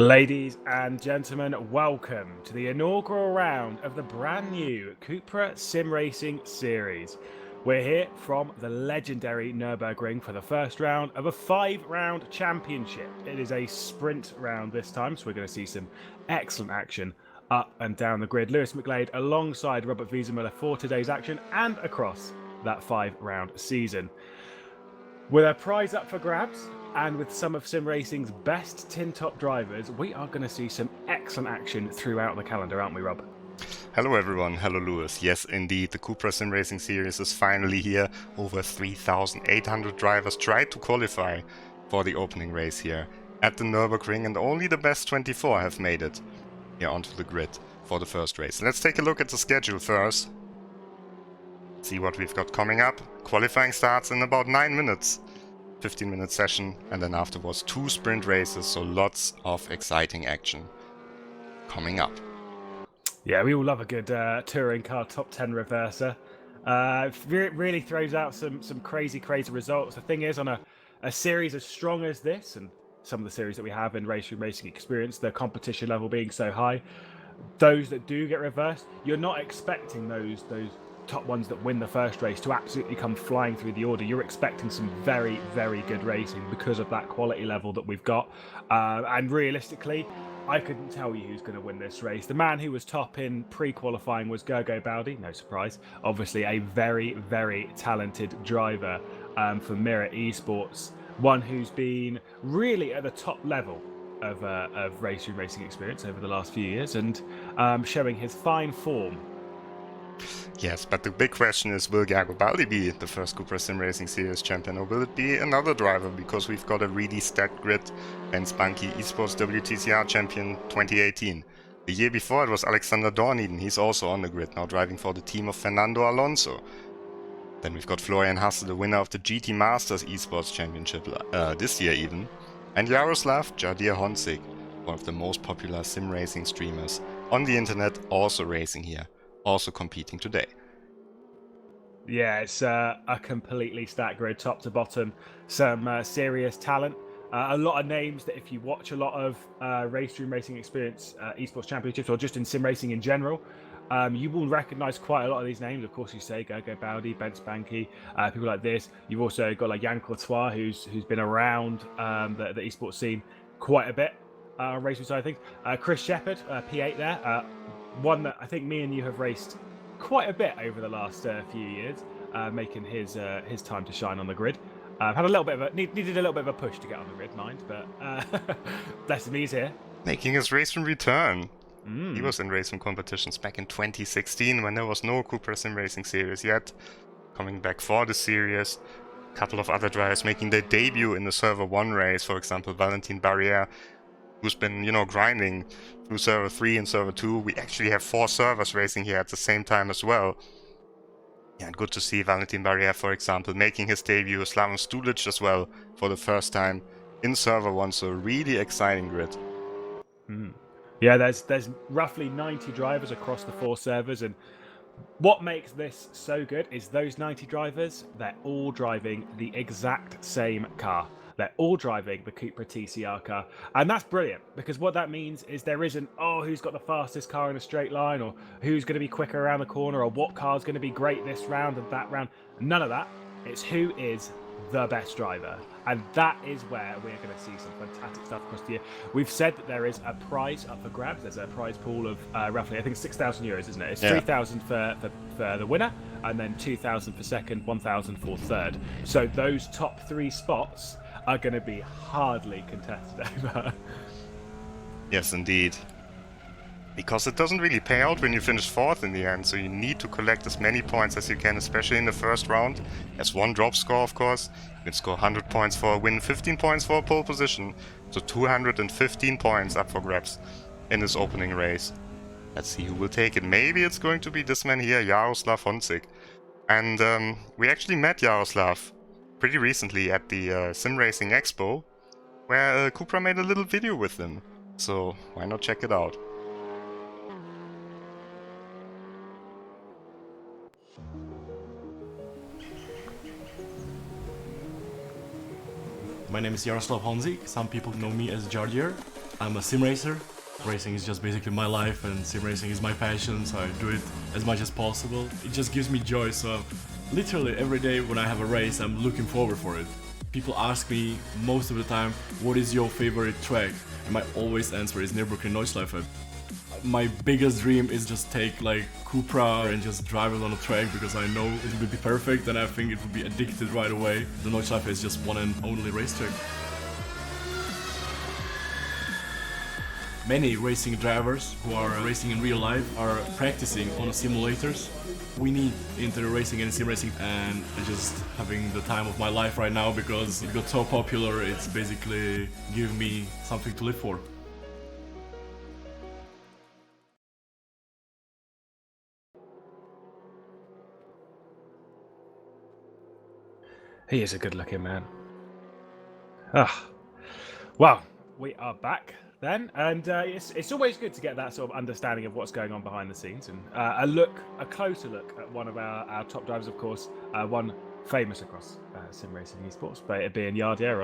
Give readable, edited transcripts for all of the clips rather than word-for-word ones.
Ladies and gentlemen, welcome to the inaugural round of the brand new CUPRA Simracing Series. We're here from the legendary Nürburgring for the first round of a 5-round championship. It is a sprint round this time, so we're going to see some excellent action up and down the grid. Lewis McGlade alongside Robert Wiesenmüller for today's action and across that 5-round season. With a prize up for grabs, and with some of Sim Racing's best tin top drivers, we are going to see some excellent action throughout the calendar, aren't we, Rob? Hello everyone, hello Lewis. Yes indeed, the CUPRA Simracing Series is finally here. Over 3,800 drivers tried to qualify for the opening race here at the Nürburgring, and only the best 24 have made it here onto the grid for the first race. Let's take a look at the schedule first. See what we've got coming up. Qualifying starts in about 9 minutes. 15-minute session, and then afterwards 2 sprint races, so lots of exciting action coming up. Yeah, we all love a good touring car top 10 reverser. It really throws out some crazy results. The thing is, on a series as strong as this, and some of the series that we have in RaceRoom Racing Experience, the competition level being so high, those that do get reversed, you're not expecting those top ones that win the first race to absolutely come flying through the order. You're expecting some very good racing because of that quality level that we've got, and realistically I couldn't tell you who's going to win this race. The man who was top in pre-qualifying was Gergo Baldi, no surprise, obviously a very talented driver for Mirror Esports, one who's been really at the top level of RaceRoom Racing Experience over the last few years, and showing his fine form. Yes, but the big question is, will Gergo Baldi be the first CUPRA Simracing Series champion, or will it be another driver? Because we've got a really stacked grid. Ben Spunky, Esports WTCR champion 2018. The year before it was Alexander Dorniden, he's also on the grid, now driving for the team of Fernando Alonso. Then we've got Florian Hasse, the winner of the GT Masters Esports Championship this year even. And Jaroslav Jadir Honzik, one of the most popular sim racing streamers on the internet, also racing here. Also competing today. Yeah, it's a completely stacked grid, top to bottom. Some serious talent. A lot of names that if you watch a lot of RaceRoom Racing Experience Esports Championships, or just in sim racing in general, you will recognise quite a lot of these names. Of course, you say Gergo Baldi, Ben Spanky, people like this. You've also got like Jan Courtois, who's been around the esports scene quite a bit on racing side of things. Chris Shepherd, P8 there. One that I think me and you have raced quite a bit over the last few years, making his time to shine on the grid. Had a little bit of needed a little bit of a push to get on the grid, mind, but bless him, he's here. Making his RaceRoom return. He was in RaceRoom competitions back in 2016 when there was no CUPRA Simracing Series yet. Coming back for the series. A couple of other drivers making their debut in the Server 1 race, for example Valentin Barrière, who's been, grinding through Server 3 and Server 2. We actually have 4 servers racing here at the same time as well. Yeah, and good to see Valentin Barrière, for example, making his debut. Slaven Stulic as well for the first time in Server 1, so really exciting grid. Yeah, there's roughly 90 drivers across the 4 servers, and what makes this so good is those 90 drivers, they're all driving the exact same car. They're all driving the CUPRA TCR car, and that's brilliant, because what that means is there isn't, who's got the fastest car in a straight line, or who's going to be quicker around the corner, or what car's going to be great this round and that round. None of that. It's who is the best driver, and that is where we're going to see some fantastic stuff across the year. We've said that there is a prize up for grabs. There's a prize pool of roughly, I think, 6,000 euros, isn't it? It's 3,000 for the winner, and then 2,000 for second, 1,000 for third. So those top 3 spots are going to be hardly contested over. Yes, indeed. Because it doesn't really pay out when you finish 4th in the end, so you need to collect as many points as you can, especially in the first round. There's 1 drop score, of course. You can score 100 points for a win, 15 points for a pole position. So 215 points up for grabs in this opening race. Let's see who will take it. Maybe it's going to be this man here, Jaroslav Honzik. And we actually met Jaroslav pretty recently at the Sim Racing Expo, where CUPRA made a little video with him. So why not check it out? My name is Jaroslav Honzik. Some people know me as Jardier. I'm a sim racer. Racing is just basically my life, and sim racing is my passion, so I do it as much as possible. It just gives me joy, so literally every day when I have a race, I'm looking forward for it. People ask me most of the time, what is your favorite track? And my always answer is Nürburgring Nordschleife. My biggest dream is just take like CUPRA and just drive it on a track, because I know it will be perfect and I think it will be addicted right away. The Nordschleife is just one and only racetrack. Many racing drivers who are racing in real life are practicing on simulators. We need into racing and sim racing, and just having the time of my life right now because it got so popular. It's basically giving me something to live for. He is a good-looking man. Ah, well, we are back then, and it's always good to get that sort of understanding of what's going on behind the scenes, and a closer look at one of our top drivers, of course, one famous across sim racing esports, but it being Yardier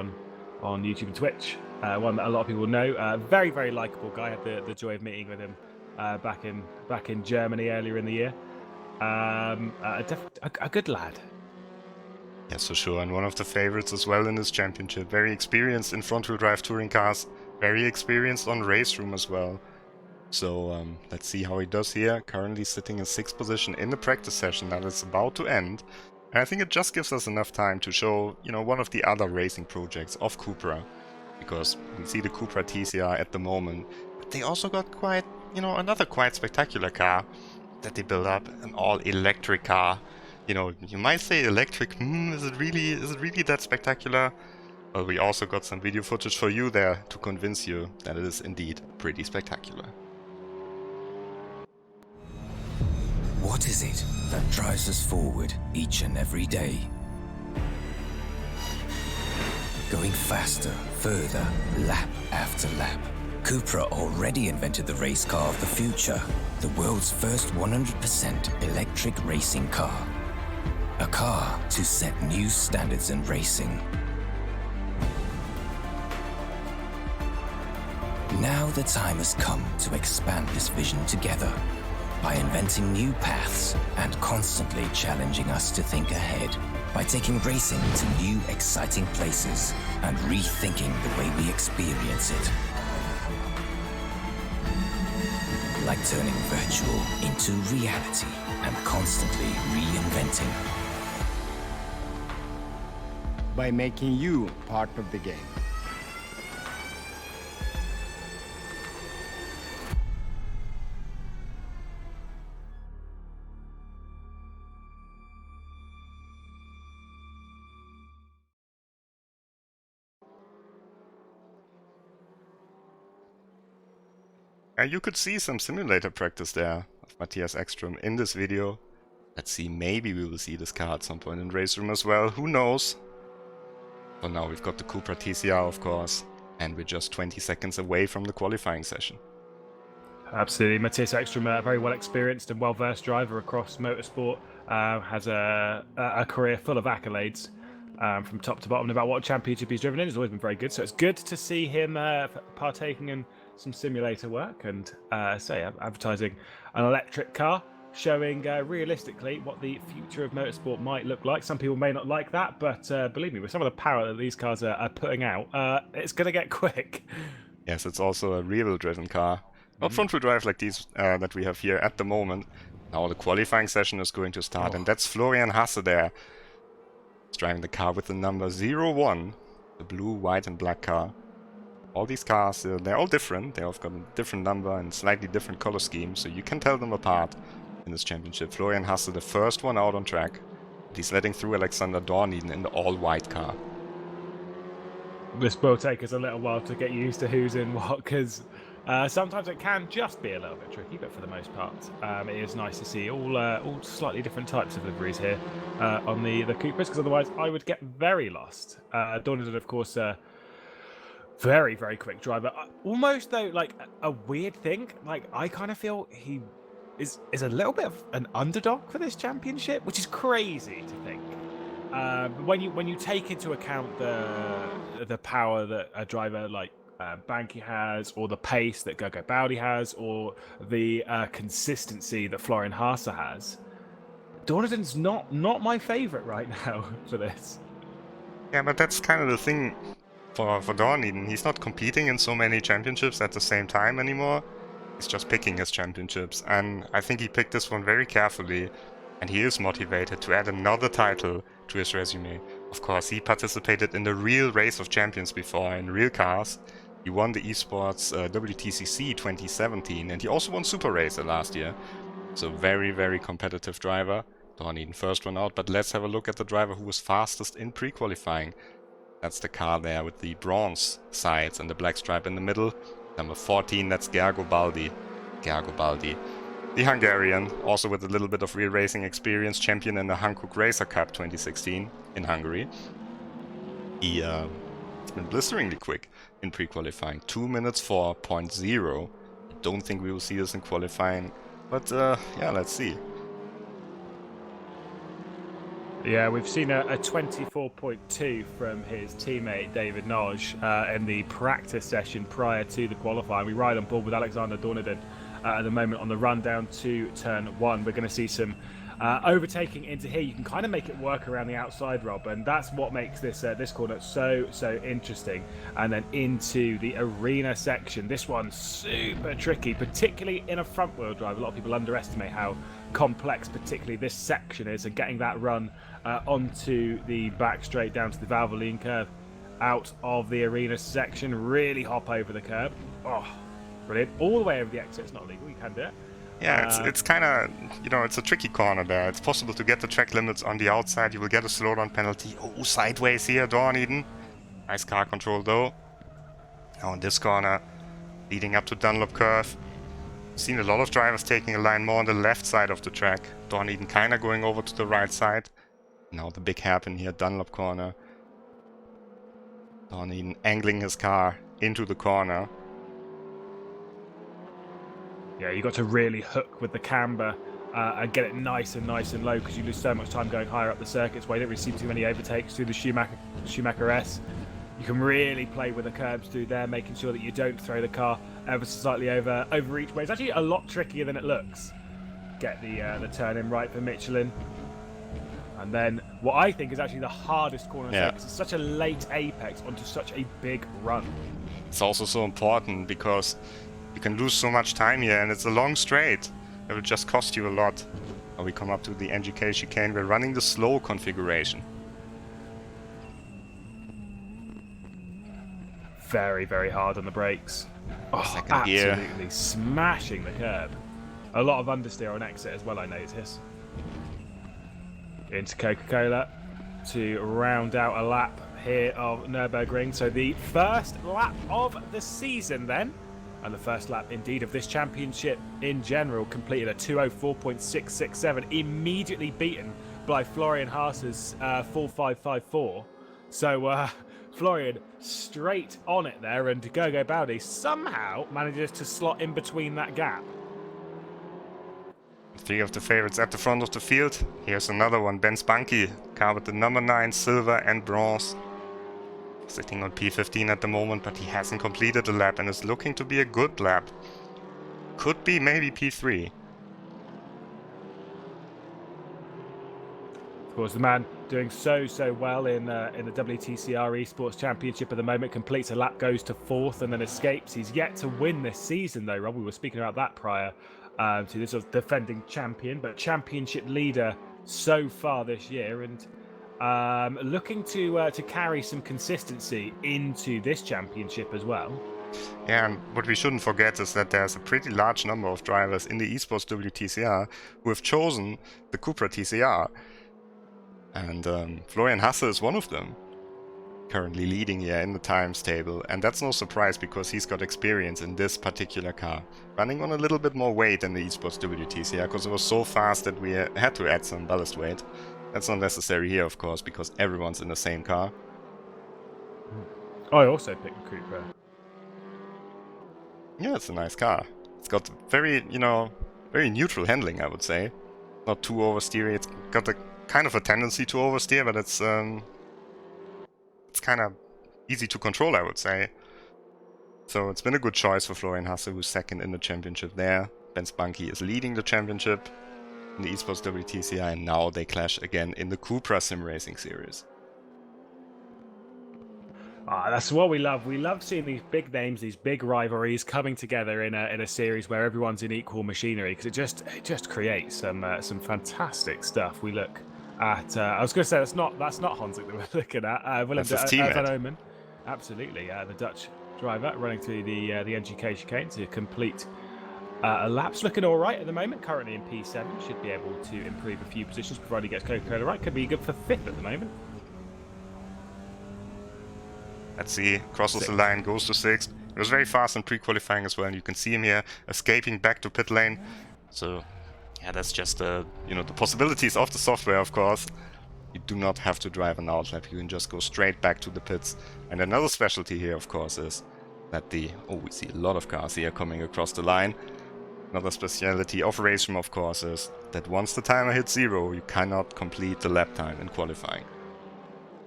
on YouTube and Twitch, one that a lot of people know. Very, very likable guy. I had the joy of meeting with him back in Germany earlier in the year. A good lad. Yes, for sure, and one of the favorites as well in this championship. Very experienced in front-wheel drive touring cars, very experienced on RaceRoom as well. So let's see how he does here. Currently sitting in 6th position in the practice session that is about to end. And I think it just gives us enough time to show, one of the other racing projects of CUPRA. Because we see the CUPRA TCR at the moment, but they also got quite, another quite spectacular car that they built up, an all-electric car. You might say electric, is it really that spectacular? Well, we also got some video footage for you there to convince you that it is indeed pretty spectacular. What is it that drives us forward each and every day? Going faster, further, lap after lap. CUPRA already invented the race car of the future, the world's first 100% electric racing car. A car to set new standards in racing. Now the time has come to expand this vision together by inventing new paths and constantly challenging us to think ahead, by taking racing to new exciting places and rethinking the way we experience it. Like turning virtual into reality and constantly reinventing. By making you part of the game. You could see some simulator practice there of Matthias Ekström in this video. Let's see, maybe we will see this car at some point in RaceRoom as well, who knows? For now we've got the CUPRA TCR, of course, and we're just 20 seconds away from the qualifying session. Absolutely. Matthias Ekström, a very well-experienced and well-versed driver across motorsport, has a career full of accolades from top to bottom. About what championship he's driven in, he's always been very good. So it's good to see him partaking in some simulator work and advertising an electric car, showing realistically what the future of motorsport might look like. Some people may not like that, but believe me, with some of the power that these cars are putting out, it's going to get quick. Yes, it's also a rear-wheel driven car. Not front-wheel drive like these that we have here at the moment. Now the qualifying session is going to start, and that's Florian Hasse there. He's driving the car with the number 01, the blue, white and black car. All these cars, they're all different. They all got a different number and slightly different color scheme, so you can tell them apart in this championship. Florian Hasse, the first one out on track. He's letting through Alexander Dorniden in the all-white car. This will take us a little while to get used to who's in what, because sometimes it can just be a little bit tricky, but for the most part, it is nice to see all slightly different types of liveries here on the Cupras, because otherwise I would get very lost. Dorniden, of course, very, very quick driver. Almost, though, like a weird thing. Like, I kind of feel he is a little bit of an underdog for this championship, which is crazy to think. When you take into account the power that a driver like Banky has, or the pace that Gergo Baldi has, or the consistency that Florian Haase has. Donodan's not my favourite right now for this. Yeah, but that's kind of the thing for Dorniden. He's not competing in so many championships at the same time anymore. He's just picking his championships, and I think he picked this one very carefully, and he is motivated to add another title to his resume. Of course, he participated in the real Race of Champions before, in real cars. He won the esports WTCC 2017, and he also won Super Racer last year. So very, very competitive driver. Dorniden first one out, but let's have a look at the driver who was fastest in pre-qualifying. That's the car there with the bronze sides and the black stripe in the middle. Number 14, that's Gergo Baldi. Gergo Baldi. The Hungarian, also with a little bit of real racing experience, champion in the Hankook Racer Cup 2016 in Hungary. He has been blisteringly quick in pre-qualifying. 2 minutes 4.0. I don't think we will see this in qualifying, but yeah, let's see. Yeah, we've seen a 24.2 from his teammate David Noj in the practice session prior to the qualifying. We ride on board with Alexander Dorniden at the moment on the run down to turn 1. We're going to see some overtaking into here. You can kind of make it work around the outside, Rob, and that's what makes this this corner so interesting. And then into the arena section. This one's super tricky, particularly in a front wheel drive. A lot of people underestimate how complex particularly this section is, and getting that run onto the back straight down to the Valvoline curve out of the arena section. Really hop over the curb. Oh, brilliant. All the way over the exit. It's not illegal. You can do it. Yeah, it's kind of, you know, it's a tricky corner there. It's possible to get the track limits on the outside. You will get a slowdown penalty. Oh, sideways here, Dorniden. Nice car control though. Now in this corner, leading up to Dunlop curve. Seen a lot of drivers taking a line more on the left side of the track. Dorniden kind of going over to the right side. Now the big hairpin here, Dunlop corner. Dorniden angling his car into the corner. Yeah, you got to really hook with the camber and get it nice and low, because you lose so much time going higher up the circuits where you don't really see too many overtakes through the Schumacher S. You can really play with the curbs through there, making sure that you don't throw the car ever so slightly over each way. It's actually a lot trickier than it looks. Get the turn in right for Michelin. And then what I think is actually the hardest corner, because it's such a late apex onto such a big run. It's also so important because you can lose so much time here, and it's a long straight. It will just cost you a lot. When we come up to the NGK chicane, we're running the slow configuration. Very hard on the brakes. Oh, Second gear. Absolutely smashing the curb. A lot of understeer on exit as well, I notice. Into Coca-Cola to round out a lap here of Nürburgring. So the first lap of the season then, and the first lap indeed of this championship in general, completed a 204.667, immediately beaten by Florian Haase's 4554. So Florian straight on it there, and Gergo Baldi somehow manages to slot in between that gap. 3 of the favorites at the front of the field. Here's another one, Ben Spanky, car with the number 9 silver and bronze. Sitting on P15 at the moment, but he hasn't completed the lap and is looking to be a good lap. Could be maybe P3. Of course, the man doing so well in the WTCR Esports Championship at the moment, completes a lap, goes to 4th, and then escapes. He's yet to win this season, though, Rob. We were speaking about that prior to this sort of defending champion, but championship leader so far this year, and looking to carry some consistency into this championship as well. Yeah, and what we shouldn't forget is that there's a pretty large number of drivers in the Esports WTCR who have chosen the CUPRA TCR. And Florian Haase is one of them, currently leading here in the times table. And that's no surprise, because he's got experience in this particular car. Running on a little bit more weight than the Esports WTCR, because it was so fast that we had to add some ballast weight. That's not necessary here, of course, because everyone's in the same car. I also picked the CUPRA. Yeah, it's a nice car. It's got very, very neutral handling, I would say. Not too oversteery. It's got a kind of a tendency to oversteer, but it's kind of easy to control, I would say. So it's been a good choice for Florian Hasse, who's second in the championship there. Ben Spunky is leading the championship in the Esports WTCI, and now they clash again in the CUPRA Simracing Series. That's what we love. We love seeing these big names, these big rivalries coming together in a series where everyone's in equal machinery, because it just creates some fantastic stuff. We look at I was going to say that's not Honzik that we're looking at. Willem That's his teammate. van Omen, absolutely, the Dutch driver running through the NGK chicane to complete a lap's looking all right at the moment. Currently in P7, should be able to improve a few positions provided he gets Coca-Cola right. Could be good for 5th at the moment. Let's see, crosses the line, goes to 6th. It was very fast in pre-qualifying as well, and you can see him here escaping back to pit lane. So, yeah, that's just you know, the possibilities of the software, of course. You do not have to drive an outlap, you can just go straight back to the pits. And another specialty here, of course, is that we see a lot of cars here coming across the line. Another specialty of RaceRoom, of course, is that once the timer hits 0, you cannot complete the lap time in qualifying.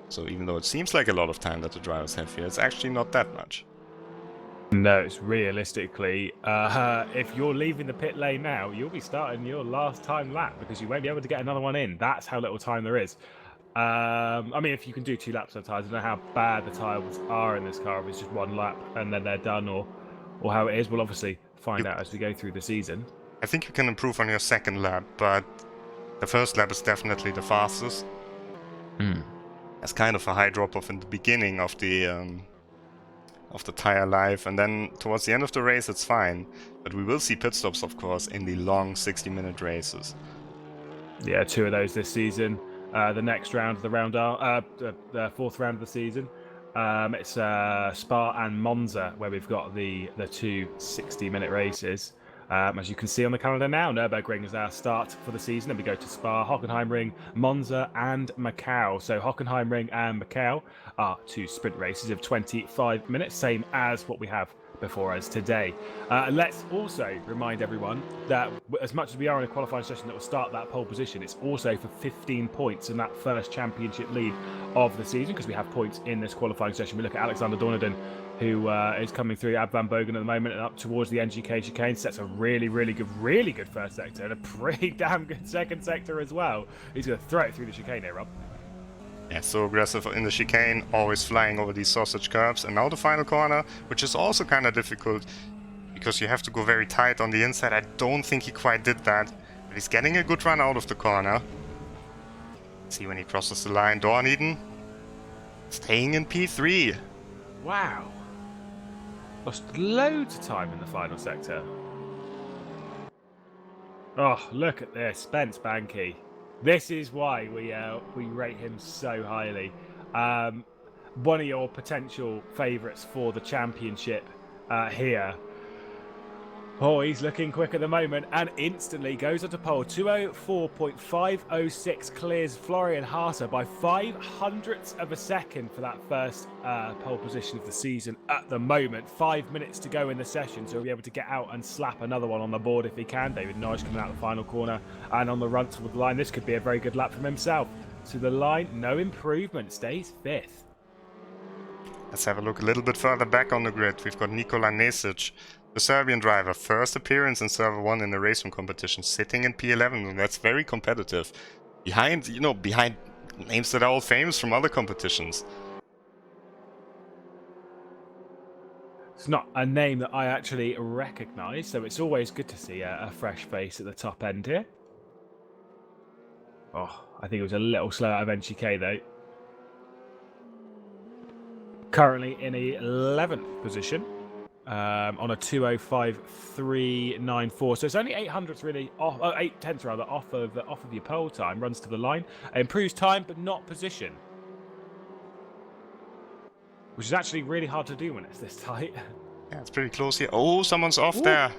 So even though it seems like a lot of time that the drivers have here, it's actually not that much. No, it's realistically, if you're leaving the pit lane now, you'll be starting your last time lap because you won't be able to get another one in. That's how little time there is. I mean, if you can do 2 laps sometimes, I don't know how bad the tyres are in this car, if it's just 1 lap and then they're done, or how it is. We'll obviously find out as we go through the season. I think you can improve on your 2nd lap, but the 1st lap is definitely the fastest. There's kind of a high drop-off in the beginning of the tire life, and then towards the end of the race it's fine. But we will see pit stops, of course, in the long 60-minute races. Yeah, 2 of those this season. The next round, the 4th round of the season, it's Spa and Monza, where we've got the 2 60-minute races. As you can see on the calendar now, Nürburgring is our start for the season, and we go to Spa, Hockenheimring, Monza, and Macau. So Hockenheimring and Macau are 2 sprint races of 25 minutes, same as what we have before us today. Let's also remind everyone that as much as we are in a qualifying session that will start that pole position, it's also for 15 points in that first championship lead of the season, because we have points in this qualifying session. We look at Alexander Dorneden, who is coming through Ab Van Bogen at the moment and up towards the NGK chicane. Sets a really good first sector and a pretty damn good second sector as well. He's going to throw it through the chicane here, Rob. Yeah, so aggressive in the chicane, always flying over these sausage curbs. And now the final corner, which is also kind of difficult because you have to go very tight on the inside. I don't think he quite did that, but he's getting a good run out of the corner. See when he crosses the line, Dorneden staying in P3. Wow. Lost loads of time in the final sector. Oh, look at this, Spence Banky. This is why we rate him so highly. One of your potential favourites for the championship here. Oh, he's looking quick at the moment and instantly goes onto pole. 2:04.506 clears Florian Hasse by 0.05 of a second for that first pole position of the season at the moment. 5 minutes to go in the session, so he'll be able to get out and slap another one on the board if he can. David Norris coming out the final corner and on the run toward the line. This could be a very good lap from himself. To the line, no improvement, stays 5th. Let's have a look a little bit further back on the grid. We've got Nikola Nesic, the Serbian driver, first appearance in Server 1 in the RaceRoom competition, sitting in P11, and that's very competitive. Behind names that are all famous from other competitions. It's not a name that I actually recognise, so it's always good to see a fresh face at the top end here. Oh, I think it was a little slow out of NGK though. Currently in 11th position. On a 2:05.394, so it's only 800ths really off, 8/10 rather off of your pole time. Runs to the line, improves time but not position, which is actually really hard to do when it's this tight. Yeah, it's pretty close here. Oh, someone's off there.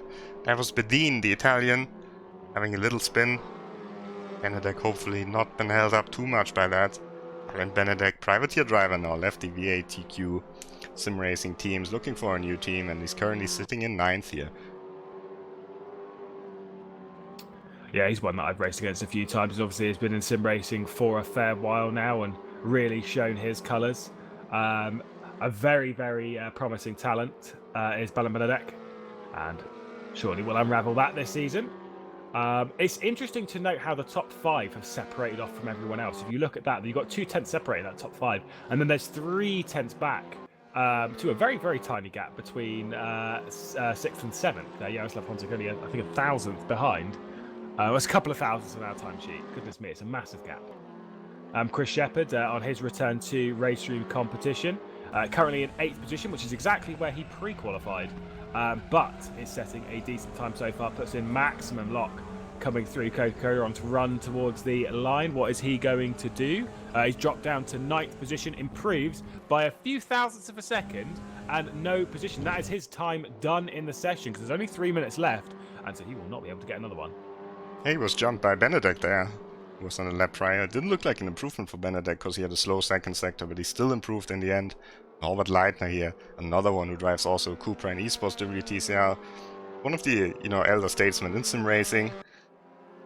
That was Bedin, the Italian, having a little spin. Benedek hopefully not been held up too much by that. And Benedek, privateer driver now, left the VATQ sim racing teams, looking for a new team, and he's currently sitting in 9th here. Yeah, he's one that I've raced against a few times. Obviously, he's been in sim racing for a fair while now and really shown his colours. A very, very promising talent. Isabella Benedek, and surely we'll unravel that this season. It's interesting to note how the top 5 have separated off from everyone else. If you look at that, you've got 2 tenths separating that top 5, and then there's 3 tenths back to a very, very tiny gap between 6th and 7th. Jaroslav Honzik only, I think, 1,000th behind. It's a couple of thousands on our timesheet. Goodness me, it's a massive gap. Chris Shepherd on his return to RaceRoom competition, currently in 8th position, which is exactly where he pre-qualified. But is setting a decent time so far, puts in maximum lock coming through Coca-Cola on to run towards the line. What is he going to do? He's dropped down to 9th position, improves by a few thousandths of a second and no position. That is his time done in the session because there's only 3 minutes left, and so he will not be able to get another one. He was jumped by Benedek there. He was on a lap prior. It didn't look like an improvement for Benedek because he had a slow second sector, but he still improved in the end. Norbert Leitner here, another one who drives also CUPRA and esports WTCR. One of the, elder statesmen in sim racing.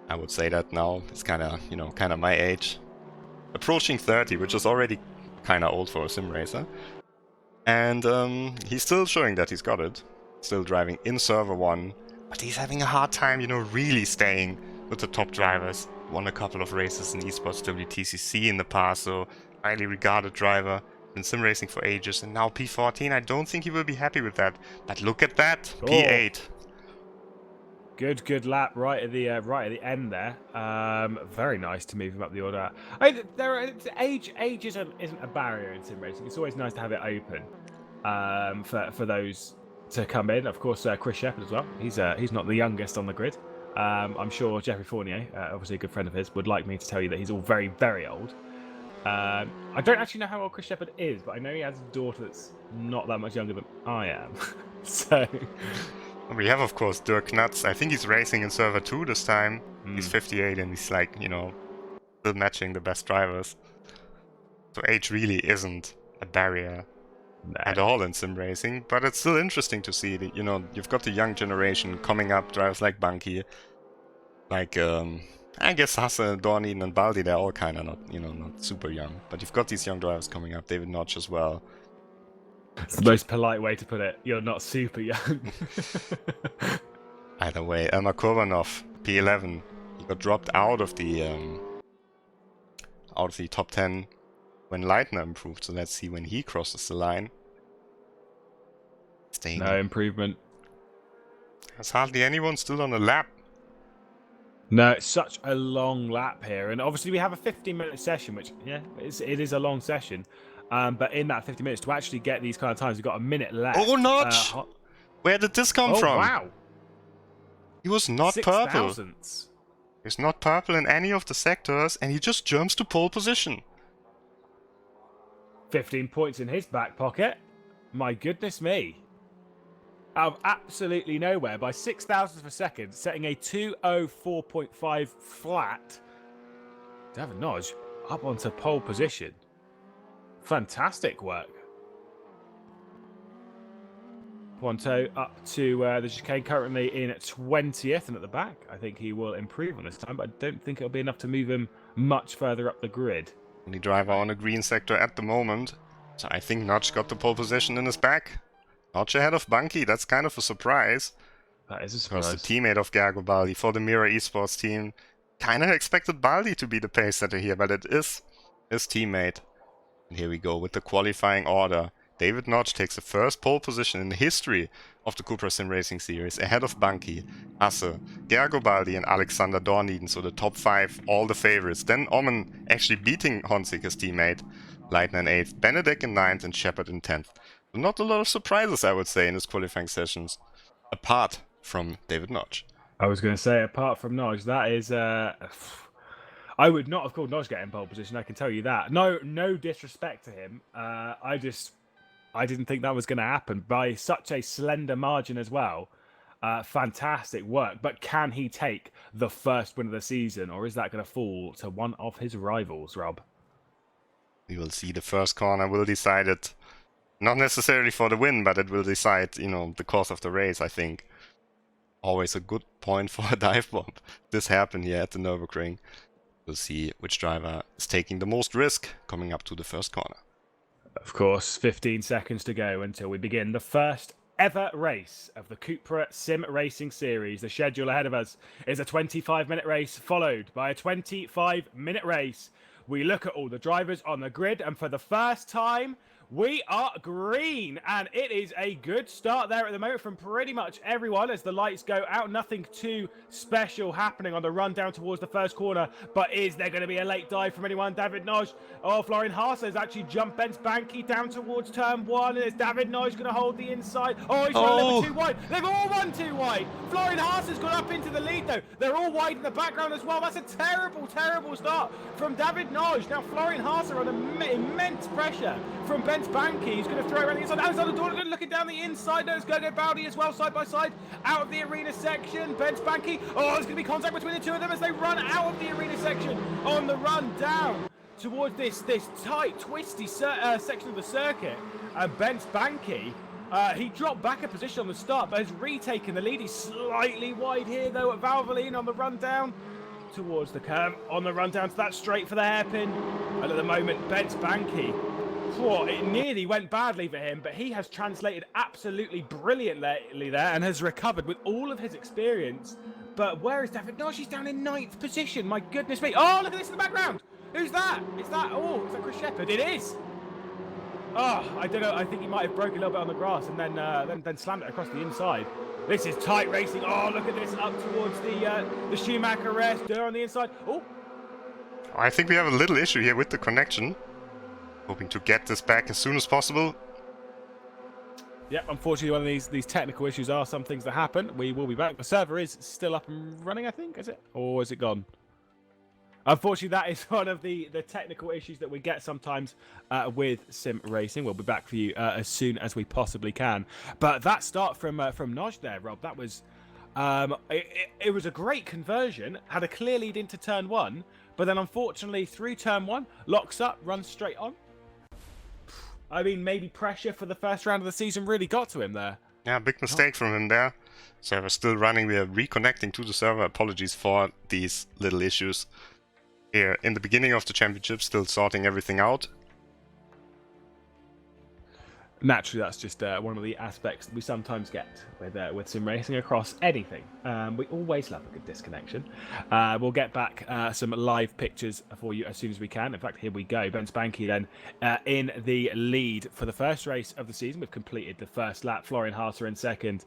I would say that now. It's kind of my age. Approaching 30, which is already kind of old for a sim racer. And he's still showing that he's got it. Still driving in server 1. But he's having a hard time, really staying with the top drivers. Won a couple of races in esports WTCC in the past, so highly regarded driver. Been sim racing for ages, and now P14. I don't think he will be happy with that. But look at that, P8. Good lap right at the end there. Very nice to move him up the order. Age isn't a barrier in sim racing. It's always nice to have it open for those to come in. Of course, Chris Shepherd as well. He's not the youngest on the grid. I'm sure Jeffrey Fournier, obviously a good friend of his, would like me to tell you that he's all very, very old. I don't actually know how old Chris Shepherd is, but I know he has a daughter that's not that much younger than I am. So we have, of course, Dirk Knutz. I think he's racing in server 2 this time. He's 58 and he's still matching the best drivers. So age really isn't a barrier at all in sim racing, but it's still interesting to see that, you've got the young generation coming up, drivers like Bunky, like I guess Hasse, Dorniden and Baldi, they're all kind of not super young. But you've got these young drivers coming up, David Notch as well. It's the most polite way to put it. You're not super young. Either way, Elmar Kurbanov, P11. He got dropped out of the top 10 when Leitner improved. So let's see when he crosses the line. No improvement. There's hardly anyone still on the lap. No, it's such a long lap here, and obviously we have a 15-minute session, which it is a long session. But in that 50 minutes to actually get these kind of times, we've got a minute left. Oh, Notch! Where did this come from? Wow! He was not 6 purple. thousandths. He's not purple in any of the sectors, and he just jumps to pole position. 15 points in his back pocket. My goodness me. Out of absolutely nowhere by 6 thousandths of a second, setting a 2:04.5 flat. David Nodge up onto pole position. Fantastic work. Pointo up to the chicane, currently in 20th and at the back. I think he will improve on this time, but I don't think it'll be enough to move him much further up the grid. Only driver on a green sector at the moment. So I think Notch got the pole position in his back. Notch ahead of Bunky, that's kind of a surprise. That is a surprise. Because the teammate of Gergo Baldi for the Mira Esports team kind of expected Baldi to be the pace setter here, but it is his teammate. And here we go with the qualifying order. David Notch takes the first pole position in the history of the CUPRA Simracing Series, ahead of Bunky, Hasse, Gergo Baldi and Alexander Dorniden, so the top 5, all the favorites. Then Omen actually beating Honzik, his teammate, Leitner in 8th, Benedek in 9th and Shepherd in 10th. So not a lot of surprises, I would say, in his qualifying sessions, apart from David Notch. I was going to say, apart from Nodge, that is... I would not have called Nodge getting pole position, I can tell you that. No disrespect to him. I didn't think that was going to happen by such a slender margin as well. Fantastic work. But can he take the first win of the season, or is that going to fall to one of his rivals, Rob? We will see. The first corner will decide it. Not necessarily for the win, but it will decide, the course of the race, I think. Always a good point for a dive bomb. This happened here at the Nürburgring. We'll see which driver is taking the most risk coming up to the first corner. Of course, 15 seconds to go until we begin the first ever race of the CUPRA Sim Racing Series. The schedule ahead of us is a 25-minute race followed by a 25-minute race. We look at all the drivers on the grid, and for the first time, we are green, and it is a good start there at the moment from pretty much everyone as the lights go out. Nothing too special happening on the run down towards the first corner, but is there going to be a late dive from anyone? David Noj, Florian Haas has actually jumped Benz Banky down towards turn one, and is David Noj going to hold the inside? Oh, he's run a little bit too wide. They've all run too wide. Florian Haas has gone up into the lead, though. They're all wide in the background as well. That's a terrible, terrible start from David Noj. Now, Florian Haas are under immense pressure from Benz Banky. He's going to throw it around the inside. Alexander Dornan looking down the inside. There's Gergo Baldi as well, side by side, out of the arena section. Benz Banky. Oh, there's going to be contact between the two of them as they run out of the arena section on the run down towards this tight, twisty section of the circuit. And Benz Banky, he dropped back a position on the start, but has retaken the lead. He's slightly wide here, though, at Valvoline on the run down towards the curve on the run down to that straight for the hairpin. And at the moment, Benz Banky, it nearly went badly for him, but he has translated absolutely brilliantly there and has recovered with all of his experience. But where is David? No, she's down in 9th position. My goodness me. Oh, look at this in the background. Who's that? Is that Chris Shepherd? It is. Oh, I don't know. I think he might have broken a little bit on the grass and then slammed it across the inside. This is tight racing. Oh, look at this up towards the Schumacher rest. Durr on the inside. Oh. I think we have a little issue here with the connection. Hoping to get this back as soon as possible. Yep, unfortunately one of these technical issues are some things that happen. We will be back. The server is still up and running, I think, is it? Or is it gone? Unfortunately, that is one of the technical issues that we get sometimes with sim racing. We'll be back for you as soon as we possibly can. But that start from Noj there, Rob, that was... it was a great conversion, had a clear lead into turn one, but then unfortunately through turn one, locks up, runs straight on. I mean, maybe pressure for the first round of the season really got to him there. Yeah, big mistake from him there. Server still running. We are reconnecting to the server. Apologies for these little issues here in the beginning of the championship, still sorting everything out. Naturally, that's just one of the aspects that we sometimes get with sim racing across anything. We always love a good disconnection. We'll get back some live pictures for you as soon as we can. In fact, here we go. Benz Banky then in the lead for the first race of the season. We've completed the first lap. Florian Harter in second,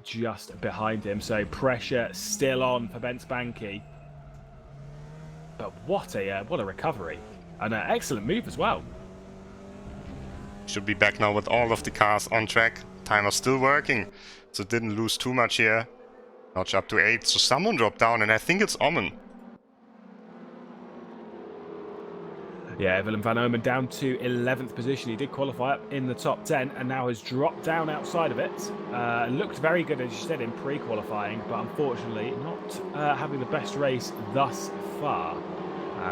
just behind him. So pressure still on for Benz Banky. But what a recovery and an excellent move as well. Should be back now with all of the cars on track. Timer still working, so didn't lose too much here. Notch up to 8, so someone dropped down, and I think it's Omen. Yeah, Willem van Omen down to 11th position. He did qualify up in the top 10 and now has dropped down outside of it. Looked very good, as you said, in pre-qualifying, but unfortunately not having the best race thus far.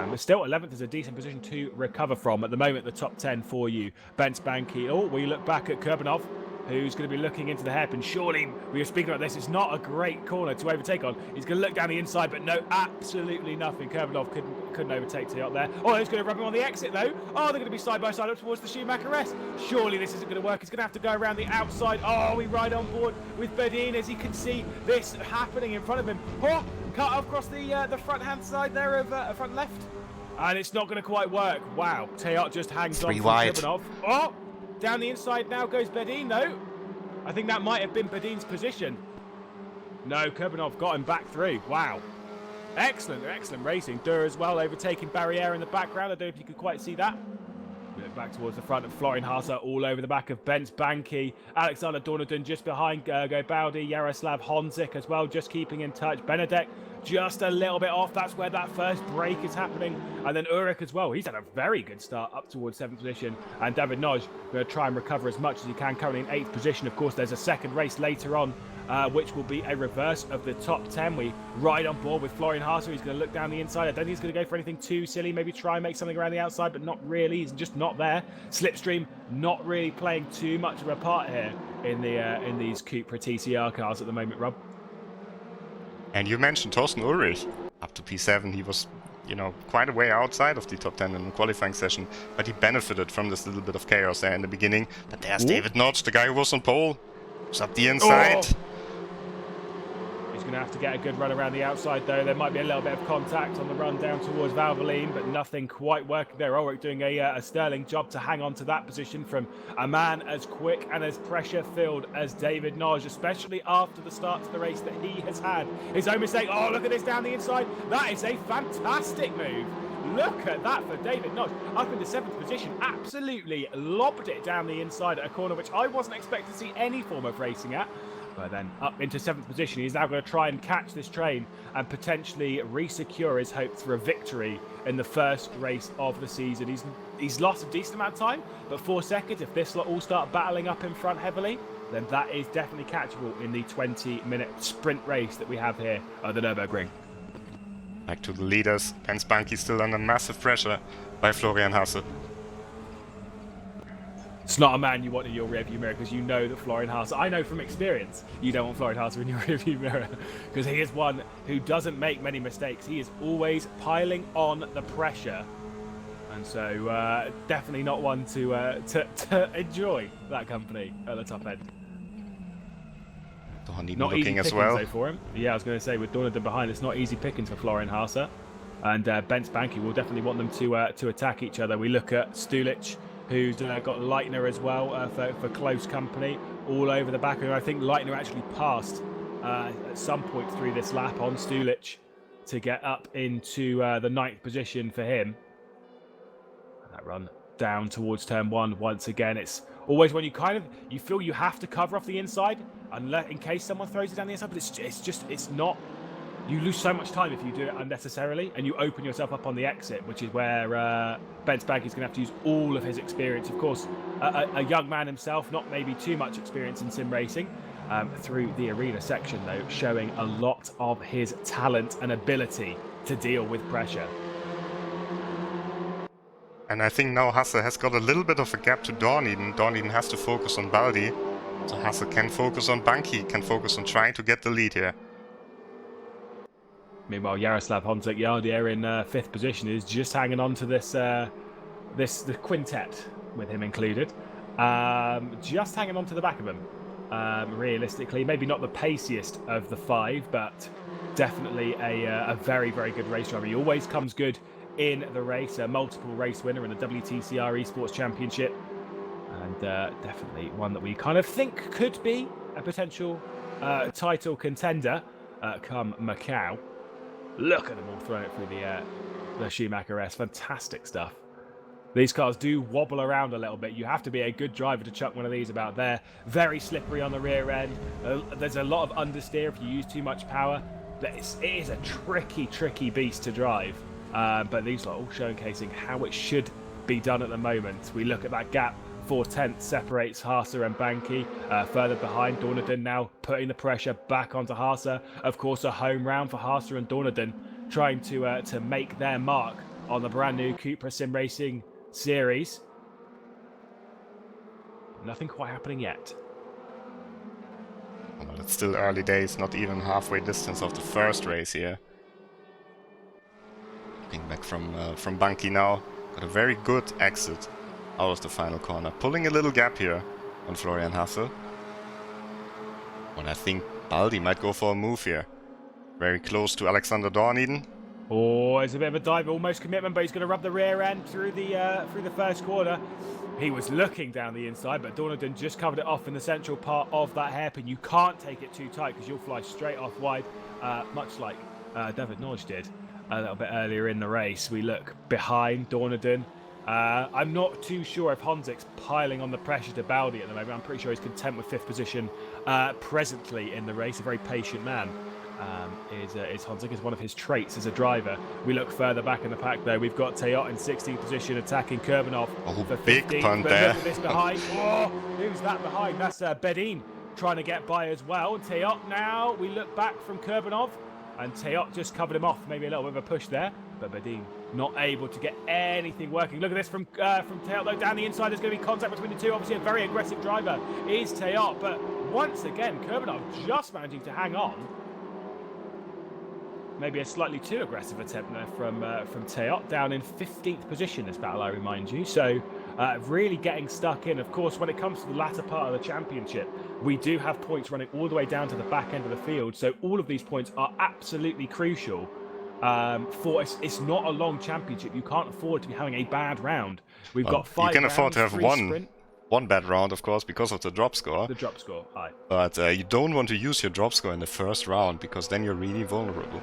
But still, 11th is a decent position to recover from. At the moment, the top 10 for you. Benz Banky. Oh, we look back at Kurbanov, who's going to be looking into the hairpin. Surely, we were speaking about this, it's not a great corner to overtake on. He's going to look down the inside, but no, absolutely nothing. Kurbanov couldn't overtake to up there. Oh, he's going to rub him on the exit, though. Oh, they're going to be side by side up towards the Schumacher rest. Surely this isn't going to work. He's going to have to go around the outside. Oh, we ride on board with Bedin as he can see this happening in front of him. Oh, cut across the front-hand side there of front left. And it's not going to quite work. Wow, Teot just hangs on for Kurbanov. Oh, down the inside now goes Bedin, though. I think that might have been Bedin's position. No, Kurbanov got him back through. Wow. Excellent racing. Durr as well, overtaking Barriere in the background. I don't know if you could quite see that. We look back towards the front of Florian Harter, all over the back of Benz Banky. Alexander Dornadon just behind Gergo Baldi. Jaroslav Honzik as well, just keeping in touch. Benedek just a little bit off. That's where that first break is happening. And then Ulrich as well. He's had a very good start up towards 7th position. And David Noj going to try and recover as much as he can, currently in 8th position. Of course, there's a second race later on, which will be a reverse of the top 10. We ride on board with Florian Harter. He's going to look down the inside. I don't think he's going to go for anything too silly. Maybe try and make something around the outside, but not really. He's just not there. Slipstream not really playing too much of a part here in these CUPRA TCR cars at the moment, Rob. And you mentioned Thorsten Ulrich. Up to P7, he was, quite a way outside of the top 10 in the qualifying session, but he benefited from this little bit of chaos there in the beginning. But there's David Notch, the guy who was on pole. It's up the inside. Oh! He's going to have to get a good run around the outside, though. There might be a little bit of contact on the run down towards Valvoline, but nothing quite working there. Ulrich doing a sterling job to hang on to that position from a man as quick and as pressure-filled as David Nodge, especially after the start to the race that he has had. His own mistake. Oh, look at this down the inside. That is a fantastic move. Look at that for David Nodge. Up in the 7th position, absolutely lobbed it down the inside at a corner, which I wasn't expecting to see any form of racing at. But then up into 7th position, he's now going to try and catch this train and potentially re-secure his hopes for a victory in the first race of the season. He's lost a decent amount of time, but 4 seconds, if this lot all start battling up in front heavily, then that is definitely catchable in the 20-minute sprint race that we have here at the Nürburgring. Back to the leaders. Benz Banki still under massive pressure by Florian Hasse. It's not a man you want in your rearview mirror because you know that Florian Hasse, I know from experience, you don't want Florian Hasse in your rearview mirror because he is one who doesn't make many mistakes. He is always piling on the pressure. And so definitely not one to enjoy that company at the top end. Dorniden Not looking easy as pickings well. though for him. Yeah, I was going to say with Dorniden behind, it's not easy pickings for Florian Hasse. And Benz Banki will definitely want them to attack each other. We look at Stulic, who's got Leitner as well for close company all over the back. And I think Leitner actually passed at some point through this lap on Stulic to get up into the 9th position for him. And that run down towards turn 1 once again. It's always when you feel you have to cover off the inside unless in case someone throws it down the inside, but it's not. You lose so much time if you do it unnecessarily, and you open yourself up on the exit, which is where Benz Banki is going to have to use all of his experience. Of course, a young man himself, not maybe too much experience in sim racing, through the arena section, though, showing a lot of his talent and ability to deal with pressure. And I think now Hasse has got a little bit of a gap to Dorniden. Dorniden has to focus on Baldi. So Hasse can focus on Banki, can focus on trying to get the lead here. Meanwhile, Jaroslav Honzik-Yardier in 5th position is just hanging on to the quintet with him included. Just hanging on to the back of him. Realistically, maybe not the paciest of the 5, but definitely a very, very good race driver. He always comes good in the race, a multiple race winner in the WTCR Esports Championship. And definitely one that we kind of think could be a potential title contender come Macau. Look at them all throwing it through the Schumacher S. Fantastic stuff. These cars do wobble around a little bit. You have to be a good driver to chuck one of these about there. Very slippery on the rear end. There's a lot of understeer if you use too much power. But it is a tricky beast to drive. But these are all showcasing how it should be done at the moment. We look at that gap. 4/10 separates Hasse and Banki. Further behind, Dorniden now putting the pressure back onto Hasse. Of course, a home round for Hasse and Dorniden, trying to make their mark on the brand new CUPRA Simracing Series. Nothing quite happening yet. Well, it's still early days, not even halfway distance of the first race here. Looking back from Banki now, got a very good exit out of the final corner, pulling a little gap here on Florian Hasse. And I think Baldi might go for a move here. Very close to Alexander Dorniden. Oh, it's a bit of a dive, almost commitment, but he's going to rub the rear end through the first corner. He was looking down the inside, but Dorniden just covered it off in the central part of that hairpin. You can't take it too tight because you'll fly straight off wide, much like David Nodge did a little bit earlier in the race. We look behind Dorniden. I'm not too sure if Honzik's piling on the pressure to Baldi at the moment. I'm pretty sure he's content with 5th position presently in the race. A very patient man is Honzik, is one of his traits as a driver. We look further back in the pack though. We've got Teilhard in 16th position attacking Kurbanov for 15th. Big punt there. Look at this behind. Oh, who's that behind? That's Bedin trying to get by as well. Teilhard now, we look back from Kurbanov and Teilhard just covered him off. Maybe a little bit of a push there, but Bedin not able to get anything working. Look at this from Teilhard though. Down the inside, there's going to be contact between the two. Obviously a very aggressive driver is Teilhard, but once again Kurbanov just managing to hang on. Maybe a slightly too aggressive attempt there from Teilhard, down in 15th position this battle, I remind you. So really getting stuck in. Of course, when it comes to the latter part of the championship, we do have points running all the way down to the back end of the field. So all of these points are absolutely crucial. It's not a long championship. You can't afford to be having a bad round. We've got 5 rounds. You can afford to have sprint. one bad round, of course, because of the drop score. The drop score, aye. But you don't want to use your drop score in the first round, because then you're really vulnerable.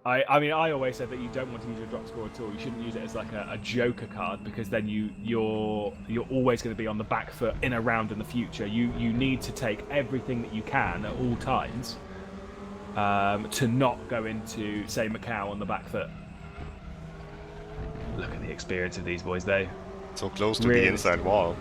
I mean, I always said that you don't want to use your drop score at all. You shouldn't use it as like a joker card, because then you're always going to be on the back foot in a round in the future. You need to take everything that you can at all times to not go into, say, Macau on the back foot. Look at the experience of these boys, though. So close to the inside wall.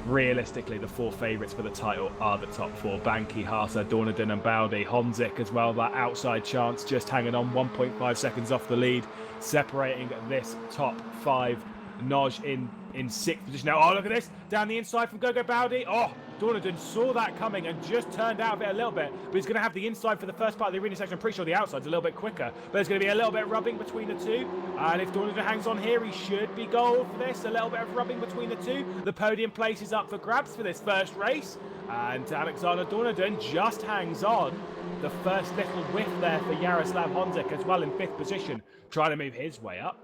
Realistically, the 4 favourites for the title are the top 4. Banki, Haase, Dorneden and Baldi. Honzik as well, that outside chance, just hanging on 1.5 seconds off the lead, separating this top 5. Noj in 6th position now. Oh, look at this, down the inside from Gergo Baldi. Oh, Dorneden saw that coming and just turned out of it a little bit, but he's going to have the inside for the first part of the arena section. I'm pretty sure the outside's a little bit quicker, but there's going to be a little bit of rubbing between the two, and if Dorneden hangs on here, he should be gold for this. A little bit of rubbing between the two. The podium place is up for grabs for this first race, and Alexander Dorneden just hangs on. The first little whiff there for Jaroslav Honzik as well in 5th position, trying to move his way up.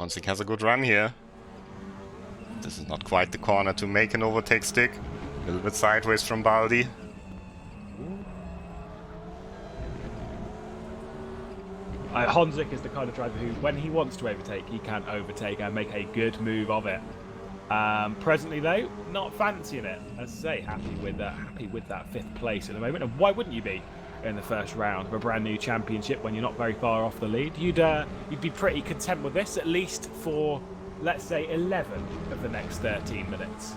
Honzik has a good run here. This is not quite the corner to make an overtake stick. A little bit sideways from Baldi. Honzik is the kind of driver who, when he wants to overtake, he can overtake and make a good move of it. Presently, though, not fancying it. As I say, happy with that 5th place at the moment. And why wouldn't you be in the first round of a brand new championship when you're not very far off the lead? You'd be pretty content with this, at least for, let's say, 11 of the next 13 minutes.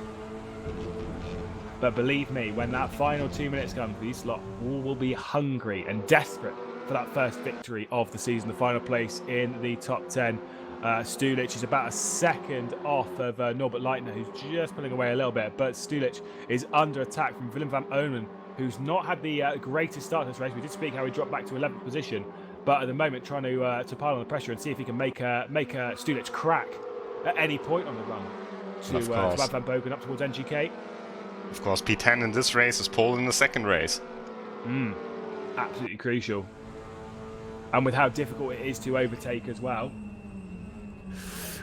But believe me, when that final 2 minutes comes, these lot all will be hungry and desperate for that first victory of the season, the final place in the top 10. Stulic is about a second off of Norbert Leitner, who's just pulling away a little bit, but Stulic is under attack from Willem van Oomen, who's not had the greatest start to this race. We did speak how he dropped back to 11th position, but at the moment trying to pile on the pressure and see if he can make Stulic crack at any point on the run to add Van Bogen up towards NGK. Of course, P10 in this race is pole in the second race. Absolutely crucial. And with how difficult it is to overtake as well,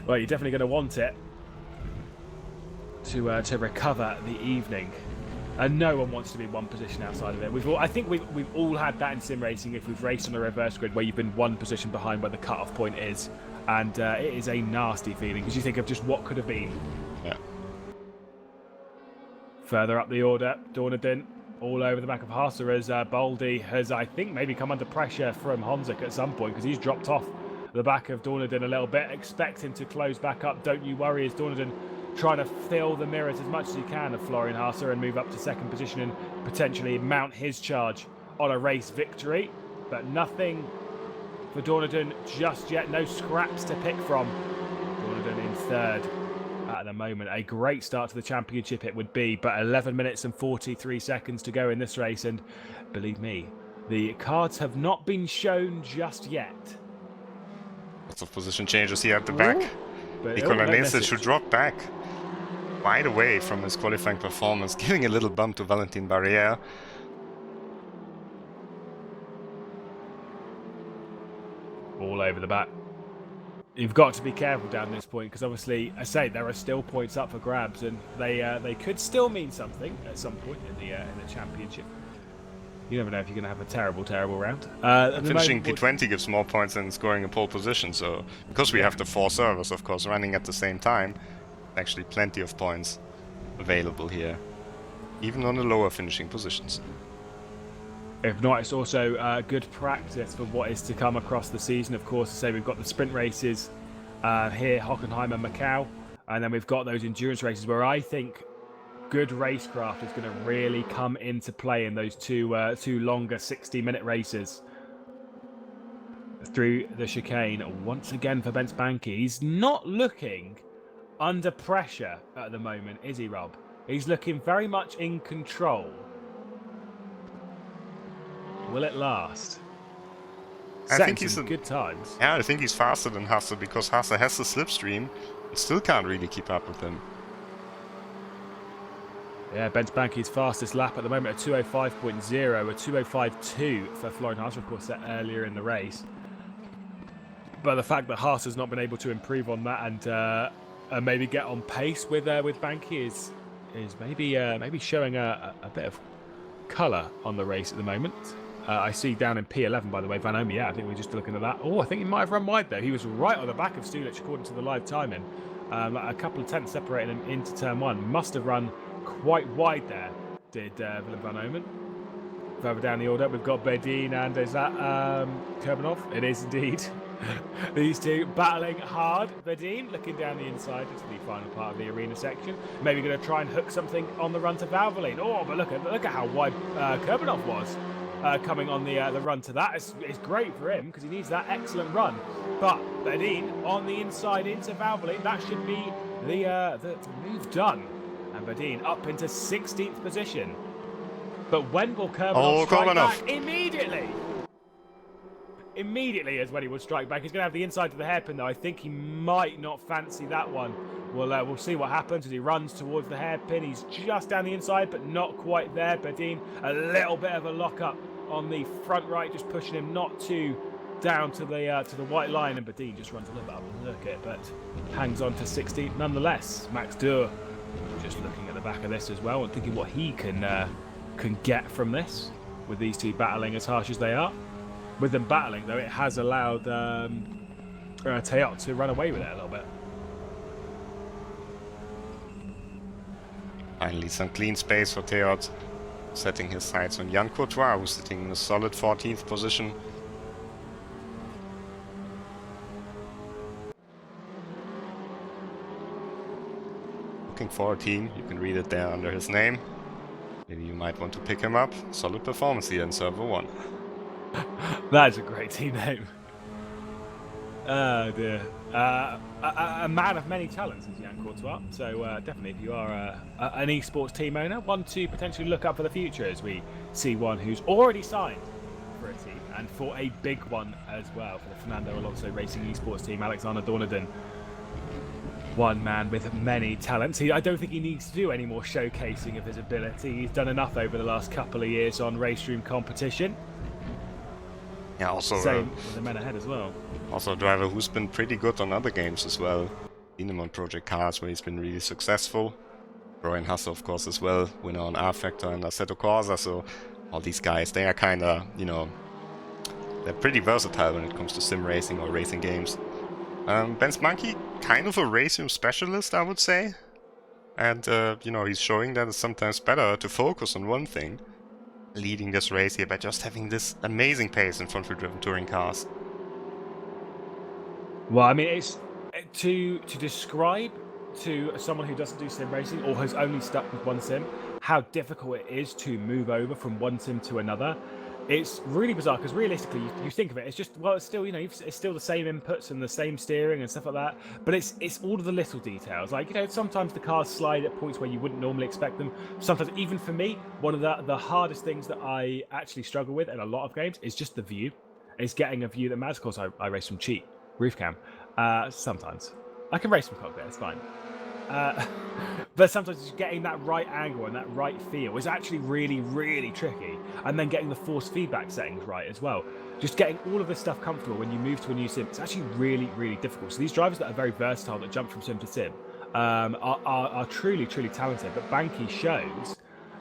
well, you're definitely going to want it to recover the evening. And no one wants to be one position outside of it. I think we've all had that in sim racing if we've raced on a reverse grid where you've been one position behind where the cut-off point is. And it is a nasty feeling because you think of just what could have been. Yeah. Further up the order, Dorneden all over the back of Haase as Baldi has, I think, maybe come under pressure from Honzik at some point because he's dropped off the back of Dorneden a little bit. Expect him to close back up. Don't you worry, as Dorneden trying to fill the mirrors as much as he can of Florian Haase and move up to 2nd position and potentially mount his charge on a race victory. But nothing for Dorneden just yet. No scraps to pick from. Dorneden in 3rd at the moment. A great start to the championship it would be, but 11 minutes and 43 seconds to go in this race, and believe me, the cards have not been shown just yet. Lots of position changes here at the back. Nicola Nesic should drop back wide away from his qualifying performance, giving a little bump to Valentin Barrière. All over the back. You've got to be careful down this point because obviously, I say, there are still points up for grabs, and they could still mean something at some point in the championship. You never know if you're going to have a terrible, terrible round. Finishing P20 gives more points than scoring a pole position, so because we have the 4 servers, of course, running at the same time, actually plenty of points available here, even on the lower finishing positions. If not, it's also good practice for what is to come across the season. Of course, to say we've got the sprint races here, Hockenheim and Macau, and then we've got those endurance races where I think good racecraft is going to really come into play in those two longer 60-minute races through the chicane. Once again for Bence Banki, he's not looking under pressure at the moment, is he, Rob? He's looking very much in control. Will it last? I think he's good times. Yeah, I think he's faster than Haase because Haase has the slipstream Still can't really keep up with him. Yeah, Ben Spanky's fastest lap at the moment at 2:05.0, a 2:05.2 for Florian Haas, of course, set earlier in the race. But the fact that Haas has not been able to improve on that and maybe get on pace with Banky is maybe showing a bit of colour on the race at the moment. I see down in P11, by the way, Van Omme, yeah, I think we're just looking at that. Oh, I think he might have run wide there. He was right on the back of Stulic according to the live timing. A couple of tenths separating him into turn one. Must have run quite wide there, did Willem Van Omen. Further down the order, we've got Bedin and is that Kurbanov? It is indeed. These two battling hard. Bedin looking down the inside into the final part of the arena section. Maybe going to try and hook something on the run to Valvoline. Oh, but look at how wide Kurbanov was coming on the run to that. It's great for him because he needs that excellent run. But Bedin on the inside into Valvoline. That should be the move done. And Bedin up into 16th position. But when will Kurbanov strike back? Immediately! Immediately is when he will strike back. He's going to have the inside to the hairpin, though. I think he might not fancy that one. We'll see what happens as he runs towards the hairpin. He's just down the inside, but not quite there. Bedin, a little bit of a lock-up on the front right, just pushing him not too down to the white line. And Bedin just runs a little bit up and look it, but hangs on to 16th nonetheless. Max Dur just looking at the back of this as well and thinking what he can get from this with these two battling as harsh as they are. With them battling, though, it has allowed Teot to run away with it a little bit. Finally, some clean space for Teot, setting his sights on Jan Courtois, who's sitting in a solid 14th position. Looking for a team, you can read it there under his name. Maybe you might want to pick him up. Solid performance here in Server 1. That's a great team name. Oh dear. A man of many talents is Jan Courtois. So definitely, if you are an esports team owner, one to potentially look up for the future, as we see one who's already signed for a team and for a big one as well for the Fernando Alonso Racing esports team, Alexander Dorneden. One man with many talents. I don't think he needs to do any more showcasing of his ability. He's done enough over the last couple of years on RaceRoom competition. Yeah, also same with the men ahead as well. Also a driver who's been pretty good on other games as well. Seen him on Project Cars, where he's been really successful. Brian Hasse, of course, as well, winner on R Factor and Assetto Corsa. So all these guys, they are kind of, you know, they're pretty versatile when it comes to sim racing or racing games. Ben Spanky, kind of a RaceRoom specialist, I would say. And, you know, he's showing that it's sometimes better to focus on one thing, leading this race here by just having this amazing pace in front-wheel driven touring cars. Well, I mean, it's to describe to someone who doesn't do sim racing or has only stuck with one sim, how difficult it is to move over from one sim to another. It's really bizarre because realistically, you think of it, it's just, well, it's still, you know, it's still the same inputs and the same steering and stuff like that. But it's all of the little details. Like, you know, sometimes the cars slide at points where you wouldn't normally expect them. Sometimes, even for me, one of the hardest things that I actually struggle with in a lot of games is just the view. It's getting a view that matters. Of course, I race from cheap roof cam. Sometimes I can race from cockpit. It's fine. But sometimes just getting that right angle and that right feel is actually really, really tricky. And then getting the force feedback settings right as well. Just getting all of this stuff comfortable when you move to a new sim, it's actually really, really difficult. So these drivers that are very versatile, that jump from sim to sim, are truly, truly talented. But Banky shows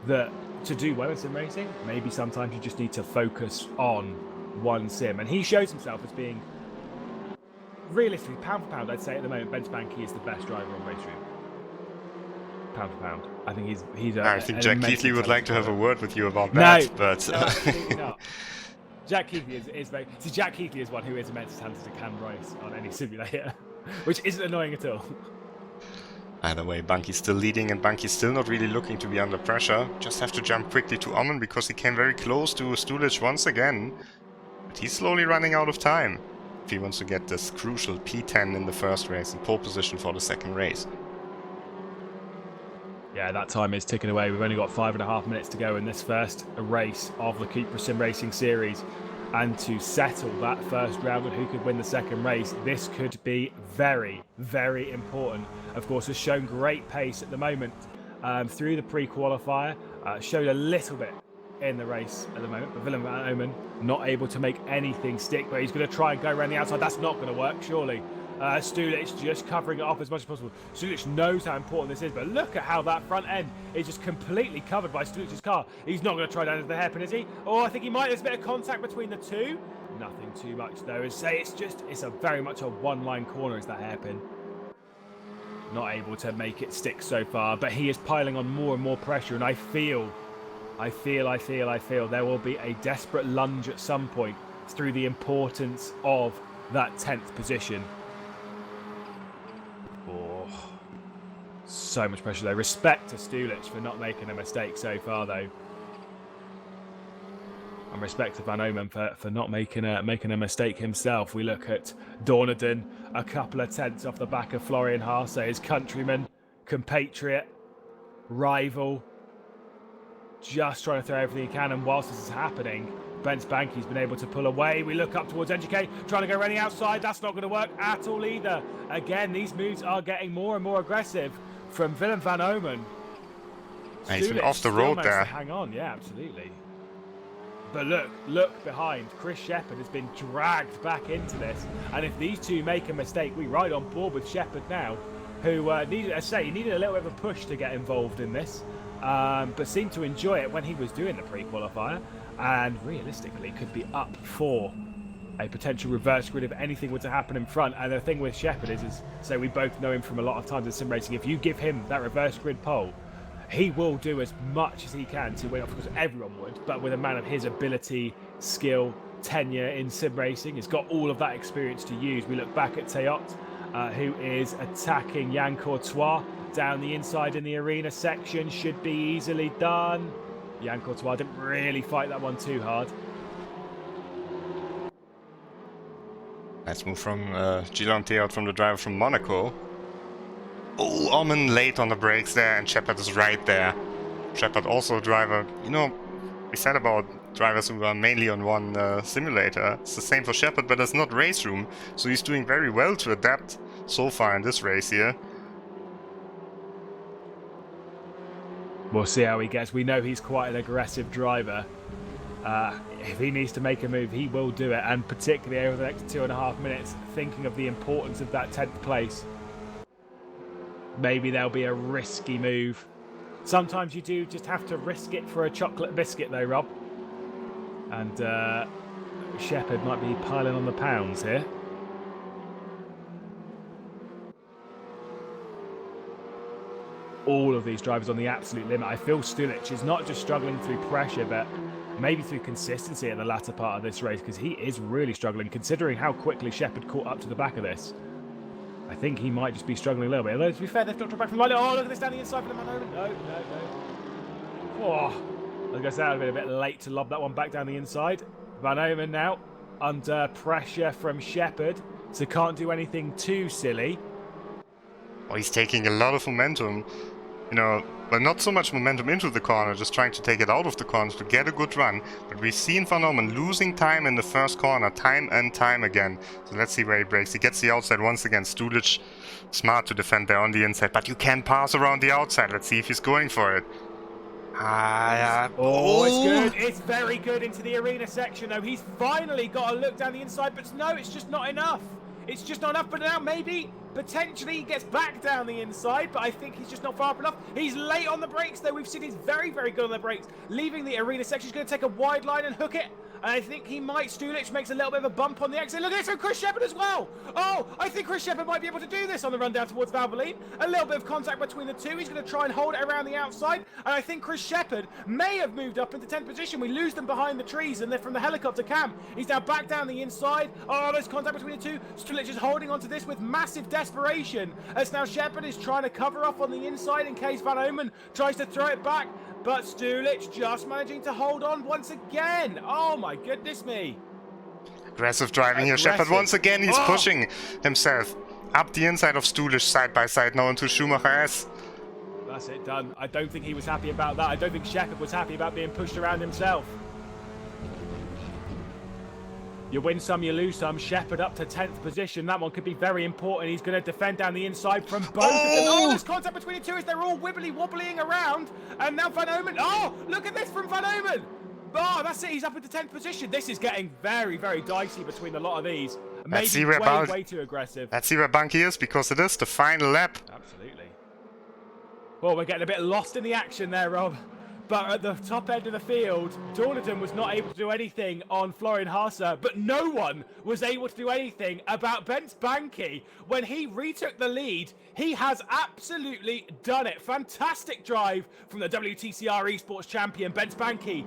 that to do well in sim racing, maybe sometimes you just need to focus on one sim. And he shows himself as being, realistically, pound for pound, I'd say at the moment, Ben Spanky is the best driver on RaceRoom. Pound for pound. I think he's I think Jack Keithley would like to have a word with you about that, but no, absolutely not. Jack Keithley is very... See, Jack Keithley is one who is immensely talented and can race on any simulator, which isn't annoying at all. Either way, Banky's still leading, and Banky's still not really looking to be under pressure. Just have to jump quickly to Omen because he came very close to Stulic once again. But he's slowly running out of time if he wants to get this crucial P10 in the first race and pole position for the second race. Yeah, that time is ticking away. We've only got 5.5 minutes to go in this first race of the CUPRA Simracing Series. and to settle that first round and who could win the second race. This could be very, very important. Of course, has shown great pace at the moment through the pre-qualifier. Showed a little bit in the race at the moment, but Willem van Oomen not able to make anything stick, but he's going to try and go around the outside. That's not going to work, surely. Stulic just covering it off as much as possible. Stulic knows how important this is, but look at how that front end is just completely covered by Stulic's car. He's not going to try down into the hairpin, is he? Oh, I think he might. There's a bit of contact between the two. Nothing too much, though. It's a very much a one-line corner, is that hairpin. Not able to make it stick so far, but he is piling on more and more pressure, and I feel there will be a desperate lunge at some point through the importance of that 10th position. Oh, so much pressure though. Respect to Stulic for not making a mistake so far though. And respect to Van Oomen for not making a mistake himself. We look at Dorneden, a couple of tenths off the back of Florian Haase, his countryman, compatriot, rival. Just trying to throw everything he can, and whilst this is happening, Bence Banki's been able to pull away. We look up towards NGK, trying to go around the outside. That's not going to work at all either. Again, these moves are getting more and more aggressive from Willem van Oomen. He's been off the road there. Hang on, yeah, absolutely. But look behind. Chris Shepherd has been dragged back into this, and if these two make a mistake, we ride on board with Shepherd now, who needed a little bit of a push to get involved in this. But seemed to enjoy it when he was doing the pre-qualifier, and realistically could be up for a potential reverse grid if anything were to happen in front. And the thing with Shepherd is so we both know him from a lot of times in sim racing, if you give him that reverse grid pole, he will do as much as he can to win. Of course, everyone would, but with a man of his ability, skill, tenure in sim racing, he's got all of that experience to use. We look back at Teot, who is attacking Yann Courtois down the inside in the arena section. Should be easily done. Yann Courtois didn't really fight that one too hard. Nice move from Gilles Teot from the driver from Monaco. Oh, Omen late on the brakes there, and Shepherd is right there. Shepherd also a driver, you know, we said about drivers who are mainly on one simulator. It's the same for Shepherd, but it's not RaceRoom, so he's doing very well to adapt so far in this race here. We'll see how he gets. We know he's quite an aggressive driver. If he needs to make a move, he will do it, and particularly over the next 2.5 minutes, thinking of the importance of that 10th place. Maybe there'll be a risky move. Sometimes you do just have to risk it for a chocolate biscuit though, Rob. And Shepherd might be piling on the pounds here. All of these drivers on the absolute limit. I feel Stulic is not just struggling through pressure, but maybe through consistency at the latter part of this race, because he is really struggling, considering how quickly Shepherd caught up to the back of this. I think he might just be struggling a little bit. Although, to be fair, they've dropped back from the line. Oh, look at this down the inside for the Van Oomen. No. Oh, like I said, I've been a bit late to lob that one back down the inside. Van Oomen now under pressure from Shepherd, so can't do anything too silly. Oh, he's taking a lot of momentum. You know, well, not so much momentum into the corner, just trying to take it out of the corner to get a good run. But we've seen Van Oomen losing time in the first corner, time and time again. So let's see where he breaks. He gets the outside once again. Stulic, smart to defend there on the inside, but you can pass around the outside. Let's see if he's going for it. Oh, it's good. It's very good into the arena section, though. He's finally got a look down the inside, but no, it's just not enough. It's just not enough, but now maybe, potentially, he gets back down the inside, but I think he's just not far up enough. He's late on the brakes, though. We've seen he's very, very good on the brakes. Leaving the arena section, he's going to take a wide line and hook it. And I think he might. Stulic makes a little bit of a bump on the exit. Look at this from Chris Shepherd as well. Oh, I think Chris Shepherd might be able to do this on the run down towards Valvoline. A little bit of contact between the two. He's going to try and hold it around the outside. And I think Chris Shepherd may have moved up into 10th position. We lose them behind the trees, and they're from the helicopter cam. He's now back down the inside. Oh, there's contact between the two. Stulic is holding onto this with massive desperation, as now Shepherd is trying to cover off on the inside in case Van Oomen tries to throw it back. But Stulic just managing to hold on once again. Oh my goodness me. Aggressive driving here. Shepherd once again, he's pushing himself up the inside of Stulic side by side now into Schumacher S. That's it, done. I don't think he was happy about that. I don't think Shepherd was happy about being pushed around himself. You win some, you lose some. Shepherd up to 10th position. That one could be very important. He's going to defend down the inside from both of them. Oh, there's contact between the two as they're all wibbly-wobbling around. And now Van Oomen. Oh, look at this from Van Oomen. Oh, that's it. He's up into 10th position. This is getting very, very dicey between a lot of these. Maybe way too aggressive. Let's see where Bunky is, because it is the final lap. Absolutely. Well, we're getting a bit lost in the action there, Rob. But at the top end of the field, Dorniden was not able to do anything on Florian Haase, but no one was able to do anything about Bence Banki. When he retook the lead, he has absolutely done it. Fantastic drive from the WTCR Esports champion, Bence Banki.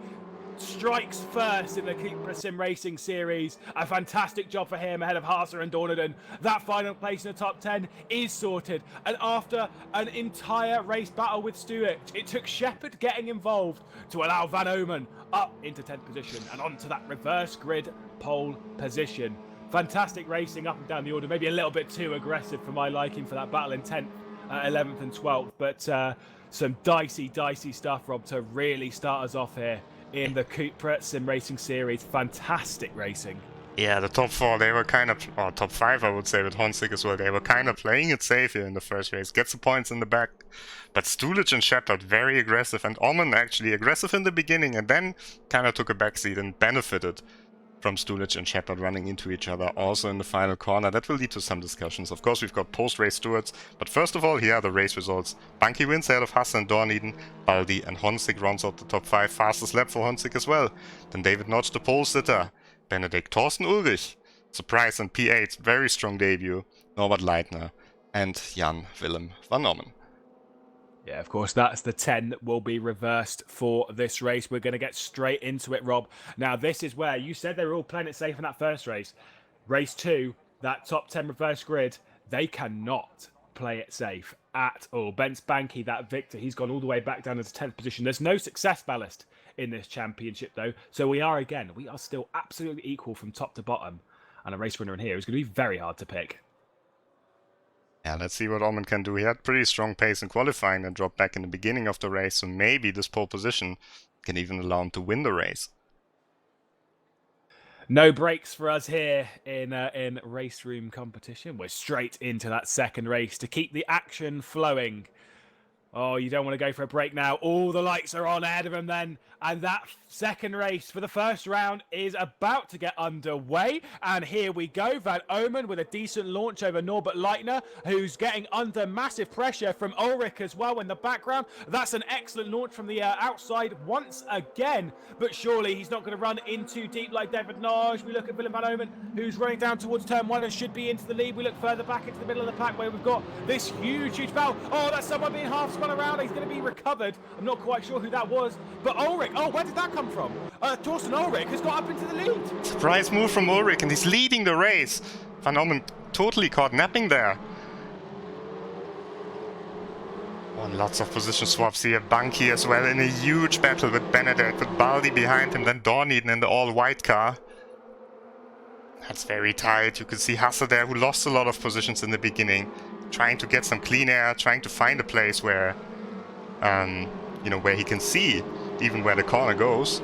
Strikes first in the CUPRA Simracing Series. A fantastic job for him ahead of Haase and Dorniden. That final place in the top 10 is sorted. And after an entire race battle with Stewart, it took Shepherd getting involved to allow Van Oomen up into 10th position and onto that reverse grid pole position. Fantastic racing up and down the order. Maybe a little bit too aggressive for my liking for that battle in 10th, 11th and 12th. But some dicey stuff, Rob, to really start us off here in the CUPRA Simracing Series. Fantastic racing. Yeah, the top 4, they were kind of, or top 5 I would say, with Honzik as well. They were kind of playing it safe here in the first race. Gets the points in the back. But Stulic and Shepherd very aggressive, and Omen actually aggressive in the beginning and then kind of took a backseat and benefited from Stulic and Shepherd running into each other also in the final corner. That will lead to some discussions. Of course, we've got post-race stewards, but first of all, here are the race results. Banki wins ahead of Haase and Dorniden. Baldi and Honzik rounds out the top 5. Fastest lap for Honzik as well. Then David Notch, the pole sitter. Benedikt Thorsten Ulrich. Surprise in P8. Very strong debut. Norbert Leitner and Jan Willem van Ommen. Yeah, of course, that's the 10 that will be reversed for this race. We're going to get straight into it, Rob. Now, this is where you said they were all playing it safe in that first race. Race 2, that top 10 reverse grid, they cannot play it safe at all. Bence Banki, that victor, he's gone all the way back down to the 10th position. There's no success ballast in this championship, though. So we are still absolutely equal from top to bottom. And a race winner in here is going to be very hard to pick. Yeah, let's see what Omen can do. He had pretty strong pace in qualifying and dropped back in the beginning of the race, so maybe this pole position can even allow him to win the race. No breaks for us here in RaceRoom competition. We're straight into that second race to keep the action flowing. Oh, you don't want to go for a break now. All the lights are on ahead of him then. And that second race for the first round is about to get underway. And here we go. Van Oomen with a decent launch over Norbert Leitner, who's getting under massive pressure from Ulrich as well in the background. That's an excellent launch from the outside once again. But surely he's not going to run in too deep like David Nage. We look at Willem van Oomen, who's running down towards turn 1 and should be into the lead. We look further back into the middle of the pack where we've got this huge battle. Oh, that's someone being half spun around. He's going to be recovered. I'm not quite sure who that was. But Ulrich, oh, where did that come from? Thorsten Ulrich has got up into the lead. Surprise move from Ulrich, and he's leading the race. Van Oomen totally caught napping there. Oh, and lots of position swaps here. Banki as well in a huge battle with Benedikt, with Baldi behind him, then Dorniden in the all-white car. That's very tight. You can see Hasse there, who lost a lot of positions in the beginning, trying to get some clean air, trying to find a place where, where he can see even where the corner goes.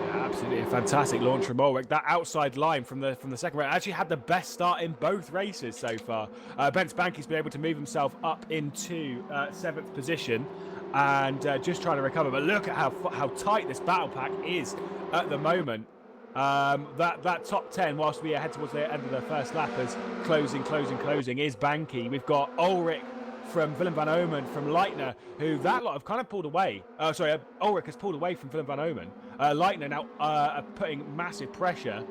Yeah, absolutely a fantastic launch from Ulrich. That outside line from the second round actually had the best start in both races so far. Bence Banki's been able to move himself up into 7th position and just trying to recover. But look at how tight this battle pack is at the moment. That top 10, whilst we head towards the end of the first lap, is closing, is Banki. We've got Ulrich from Willem van Oomen, from Leitner, who that lot have kind of pulled away. Ulrich has pulled away from Willem van Oomen. Leitner now putting massive pressure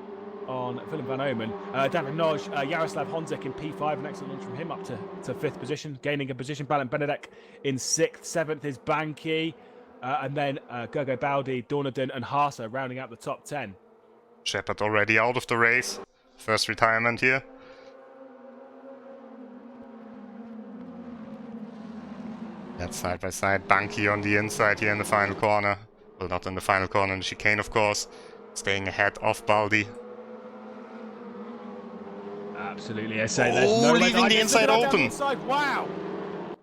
on Willem van Oomen. David Noj, Jaroslav Honzik in P5, an excellent launch from him up to 5th position, gaining a position. Balint Benedikt in 6th, 7th is Banki, and then Gergo Baldi, Dorniden and Haase rounding out the top 10. Shepherd already out of the race. First retirement here. That's side by side. Banki on the inside here in the final corner. Well, not in the final corner, in the chicane, of course. Staying ahead of Baldi. Absolutely, I say there's no leaving the inside open. Wow.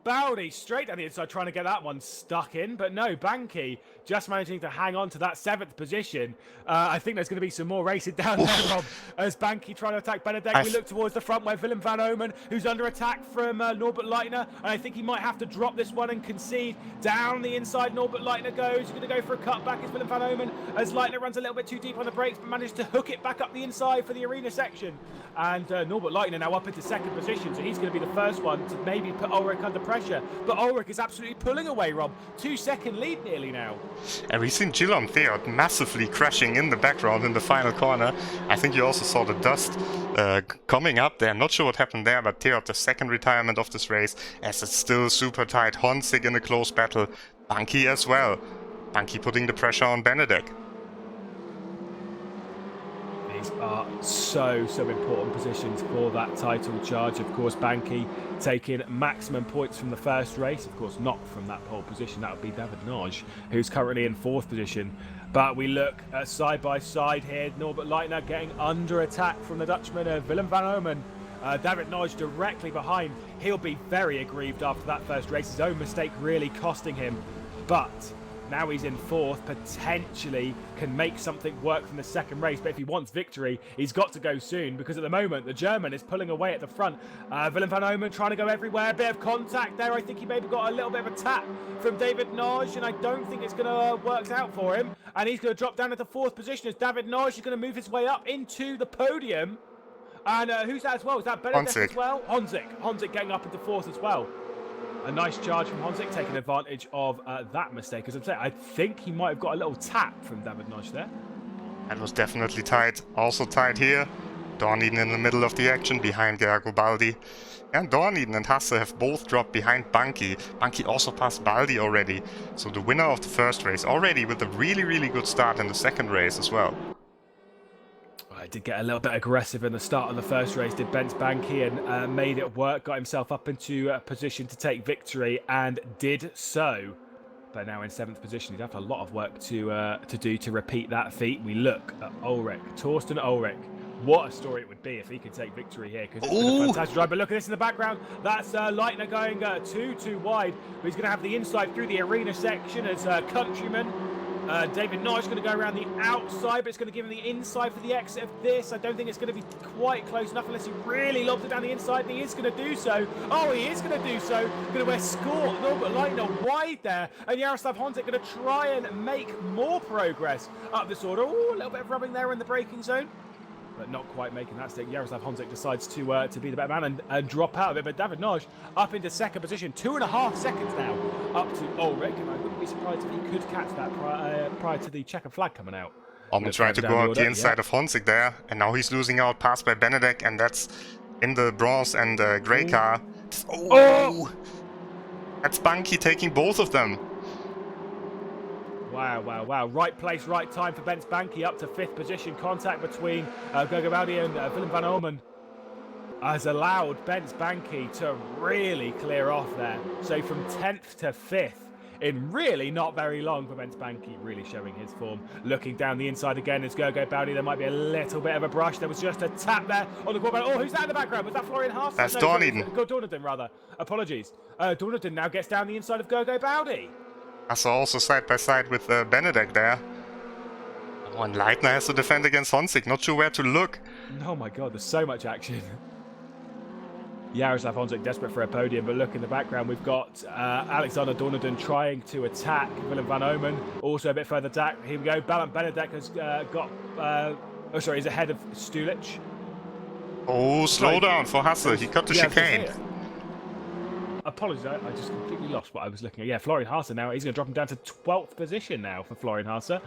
Baldi straight down the inside trying to get that one stuck in, but no, Banky just managing to hang on to that 7th position. I think there's going to be some more racing down there, Rob, as Banky trying to attack Benedek. We look towards the front where Willem van Oomen, who's under attack from Norbert Leitner, and I think he might have to drop this one and concede. Down the inside, Norbert Leitner goes. He's going to go for a cutback as Willem van Oomen, as Leitner runs a little bit too deep on the brakes, but managed to hook it back up the inside for the arena section. And Norbert Leitner now up into 2nd position, so he's going to be the first one to maybe put Ulrich under pressure. But Ulrich is absolutely pulling away, Rob. 2-second lead nearly now. And we've seen Gillon Theod massively crashing in the background in the final corner. I think you also saw the dust coming up there. Not sure what happened there, but Theod, the 2nd retirement of this race, as it's still super tight. Honzig in a close battle. Banky as well. Banky putting the pressure on Benedek. These are so important positions for that title charge. Of course, Banky taking maximum points from the first race. Of course, not from that pole position. That would be David Noj, who's currently in 4th position. But we look side by side here. Norbert Leitner getting under attack from the Dutchman of Willem van Oomen. David Noj directly behind. He'll be very aggrieved after that first race. His own mistake really costing him. But now he's in 4th, potentially can make something work from the 2nd race. But if he wants victory, he's got to go soon, because at the moment, the German is pulling away at the front. Willem van Oomen trying to go everywhere. A bit of contact there. I think he maybe got a little bit of a tap from David Noj, and I don't think it's going to work out for him. And he's going to drop down into 4th position as David Noj is going to move his way up into the podium. And who's that as well? Is that Benedek as well? Honzig getting up into 4th as well. A nice charge from Honzig, taking advantage of that mistake. As I'm saying, I think he might have got a little tap from David Noj there. That was definitely tight. Also tight here. Dorniden in the middle of the action behind Gergo Baldi. And Dorniden and Hasse have both dropped behind Banky. Banky also passed Baldi already. So the winner of the first race already with a really good start in the 2nd race as well. I did get a little bit aggressive in the start of the first race, did Bence Banky, and made it work, got himself up into a position to take victory, and did so. But now in 7th position, he'd have a lot of work to do to repeat that feat. We look at Ulrich, Torsten Ulrich. What a story it would be if he could take victory here, because it's been a fantastic drive. But look at this in the background. That's Leitner going too wide. But he's going to have the inside through the arena section as Countryman. David Noj is going to go around the outside, but it's going to give him the inside for the exit of this. I don't think it's going to be quite close enough unless he really lobs it down the inside, and he is going to do so. Oh, he is going to do so. Going to escort Norbert Leitner wide there, and Jaroslav Honzig going to try and make more progress up this order. Oh, a little bit of rubbing there in the braking zone, but not quite making that stick. Jaroslav Honzig decides to be the better man and drop out of it. But David Noj up into 2nd position, 2.5 seconds now up to Ulrich, and I wouldn't be surprised if he could catch that prior to the checkered flag coming out. Almost trying to go out the inside of Honzig there, and now he's losing out, passed by Benedek, and that's in the bronze and grey car. Oh! That's Banky taking both of them. Wow. Right place, right time for Bence Banky up to 5th position. Contact between Gergo Baldi and Willem van Oomen has allowed Bence Banky to really clear off there. So from 10th to 5th in really not very long for Bence Banky, really showing his form. Looking down the inside again is Gergo Baldi. There might be a little bit of a brush. There was just a tap there on the quarterback. Oh, who's that in the background? Was that Florian Haas? That's Dorniden. Dorniden, rather. Apologies. Dorniden now gets down the inside of Gergo Baldi. I saw also side by side with Benedek there. Oh, and Leitner has to defend against Honzig. Not sure where to look. Oh my god, there's so much action. Jaroslav Honzig desperate for a podium, but look in the background, we've got Alexander Dorniden trying to attack Willem van Oomen. Also a bit further back. Here we go. Balint Benedek has he's ahead of Stulich. Oh, slow down for Hasse. He cut the chicane. Apologies, I just completely lost what I was looking at. Yeah, Florian Hasse now. He's going to drop him down to 12th position now for Florian Hasse.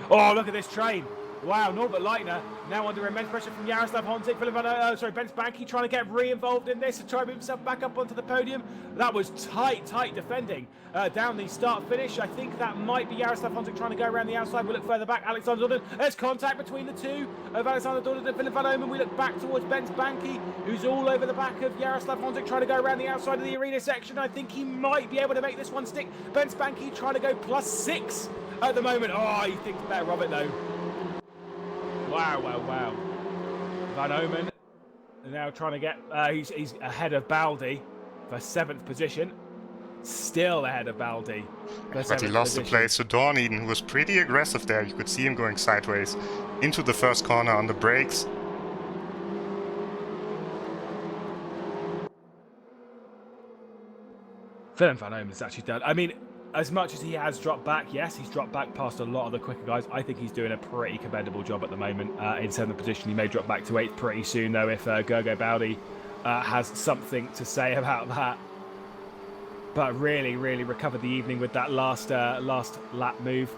Oh, look at this train. Wow, Norbert Leitner now under immense pressure from Jaroslav Honzig. Bence Banky trying to get re-involved in this and try to move himself back up onto the podium. That was tight defending down the start-finish. I think that might be Jaroslav Honzig trying to go around the outside. We look further back. Alexander Dorniden. There's contact between the two of Alexander Dorniden and Willem van Oomen. We look back towards Bence Banky, who's all over the back of Jaroslav Honzig, trying to go around the outside of the arena section. I think he might be able to make this one stick. Bence Banky trying to go +6 at the moment. Oh, he thinks better of it though. Wow. Van Oomen now trying to get, he's ahead of Baldi for 7th position. still ahead of Baldi. But he lost the place to Dorneden, who was pretty aggressive there. You could see him going sideways into the first corner on the brakes. Willem van Oomen's actually done. I mean, as much as he has dropped back, yes, he's dropped back past a lot of the quicker guys. I think he's doing a pretty commendable job at the moment in 7th position. He may drop back to 8th pretty soon, though, if Gergo Baldi has something to say about that. But really, really recovered the evening with that last lap move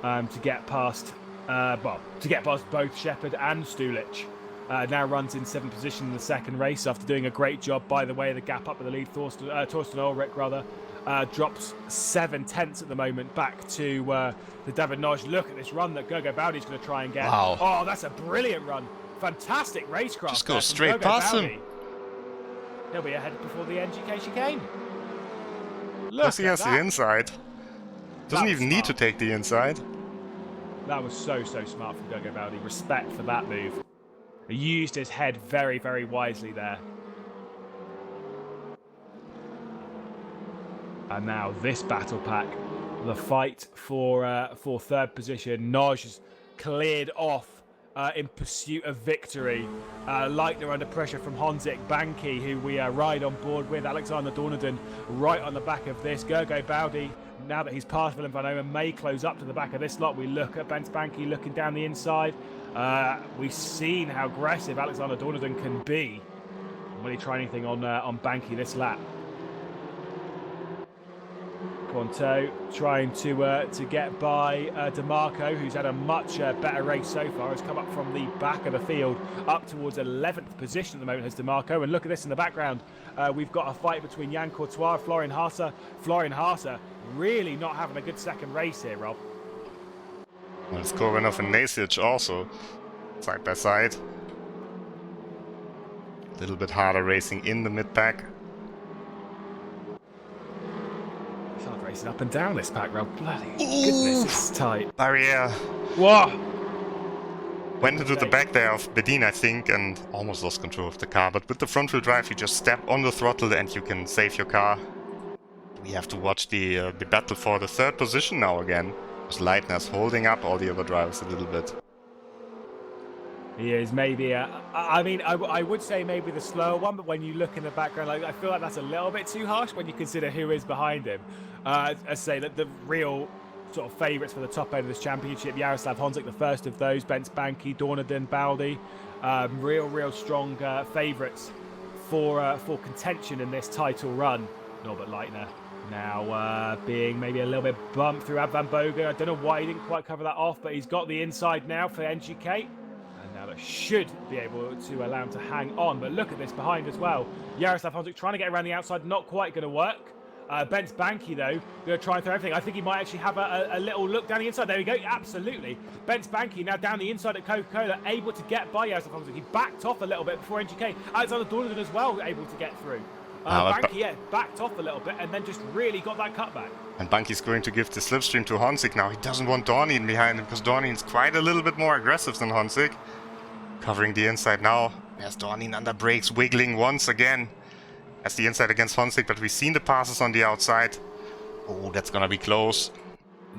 to get past, both Shepherd and Stulic. Now runs in 7th position in the second race after doing a great job. By the way, the gap up with the lead, Torsten Ulrich rather, drops 7/10 at the moment back to the David Noj. Look at this run that Gergo Baldi's going to try and get. Wow. Oh, that's a brilliant run. Fantastic racecraft. Just go straight past him. He'll be ahead before the NGK chicane. Plus he has the inside. Doesn't even need to take the inside. That was so smart from Gergo Baldi. Respect for that move. He used his head very, very wisely there. And now this battle pack, the fight for 3rd position. Noj is cleared off in pursuit of victory. Leitner under pressure from Honzik, Banki, who we ride on board with. Alexander Dorneden right on the back of this. Gergo Baldi, now that he's past Willem van Oomen, may close up to the back of this lot. We look at Bens Banki looking down the inside. We've seen how aggressive Alexander Dorneden can be. Will he try anything on Banki this lap? Ponto trying to get by DeMarco, who's had a much better race so far, has come up from the back of the field up towards 11th position at the moment as DeMarco. And look at this in the background. We've got a fight between Jan Courtois and Florian Haase. Florian Haase really not having a good second race here, Rob. Well, it's Korbanov and Nasic also side by side. A little bit harder racing in the mid-pack. Racing up and down this pack, Rob. Bloody goodness, it's tight. Barrier. Whoa! Went into the back there of Bedin, I think, and almost lost control of the car. But with the front wheel drive, you just step on the throttle and you can save your car. We have to watch the battle for the 3rd position now again. Because Leitner's holding up all the other drivers a little bit. He is maybe, I would say maybe the slower one, but when you look in the background, I feel like that's a little bit too harsh when you consider who is behind him. I say that the real sort of favourites for the top end of this championship, Jaroslav Honzik, the first of those, Bens Banki, Dorneden, Baldi, real strong favourites for contention in this title run. Norbert Leitner now being maybe a little bit bumped through Ab van Bogen. I don't know why he didn't quite cover that off, but he's got the inside now for NGK. Now that should be able to allow him to hang on. But look at this behind as well. Jaroslav Honzik trying to get around the outside, not quite going to work. Bens Banki, though, going to try and throw everything. I think he might actually have a little look down the inside. There we go, absolutely. Bens Banki now down the inside at Coca-Cola, able to get by Jaroslav Honzik. He backed off a little bit before NGK. Alexander Dorneden as well, able to get through. Banki, backed off a little bit and then just really got that cutback. And Banki's going to give the slipstream to Honzik now. He doesn't want Dorneden behind him because Dorneden's quite a little bit more aggressive than Honzik. Covering the inside now. There's Dorneden under brakes, wiggling once again. As the inside against Honzik, but we've seen the passes on the outside. Oh, that's gonna be close.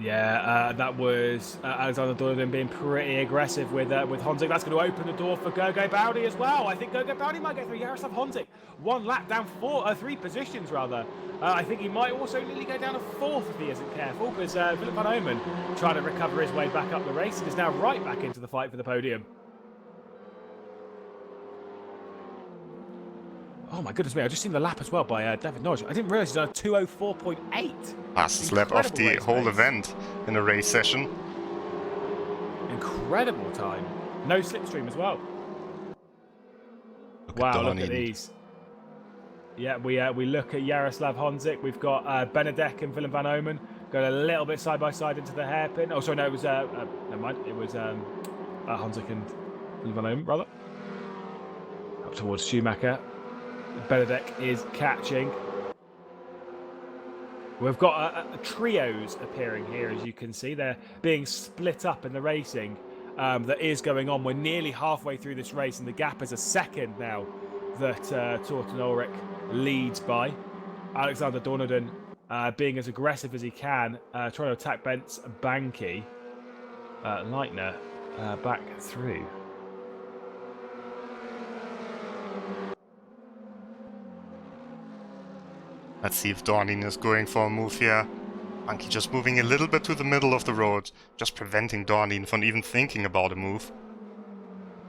Yeah, that was Alexander Dorneden being pretty aggressive with Honzik. That's going to open the door for Gergo Baldi as well. I think Gergo Baldi might get through. Jaroslav Honzik, 1 lap down 3 positions rather. I think he might also nearly go down to 4th if he isn't careful, because Willem van Oomen trying to recover his way back up the race and is now right back into the fight for the podium. Oh my goodness me, I just seen the lap as well by David Noj. I didn't realise he's done a 2:04.8. Fastest lap of the whole event in a race session. Incredible time. No slipstream as well. Wow, look at these. Yeah, we look at Jaroslav Honzik. We've got Benedek and Willem van Oomen going a little bit side by side into the hairpin. Oh, sorry, no, it was never mind. It was Honzik and Willem van Oomen, rather. Up towards Schumacher. Benedek is catching. We've got trios appearing here, as you can see. They're being split up in the racing that is going on. We're nearly halfway through this race, and the gap is a second now that Torsten Ulrich leads by. Alexander Dorneden being as aggressive as he can, trying to attack Bent's Banky. Leitner back through. Let's see if Dornin is going for a move here. Banky just moving a little bit to the middle of the road, just preventing Dornin from even thinking about a move.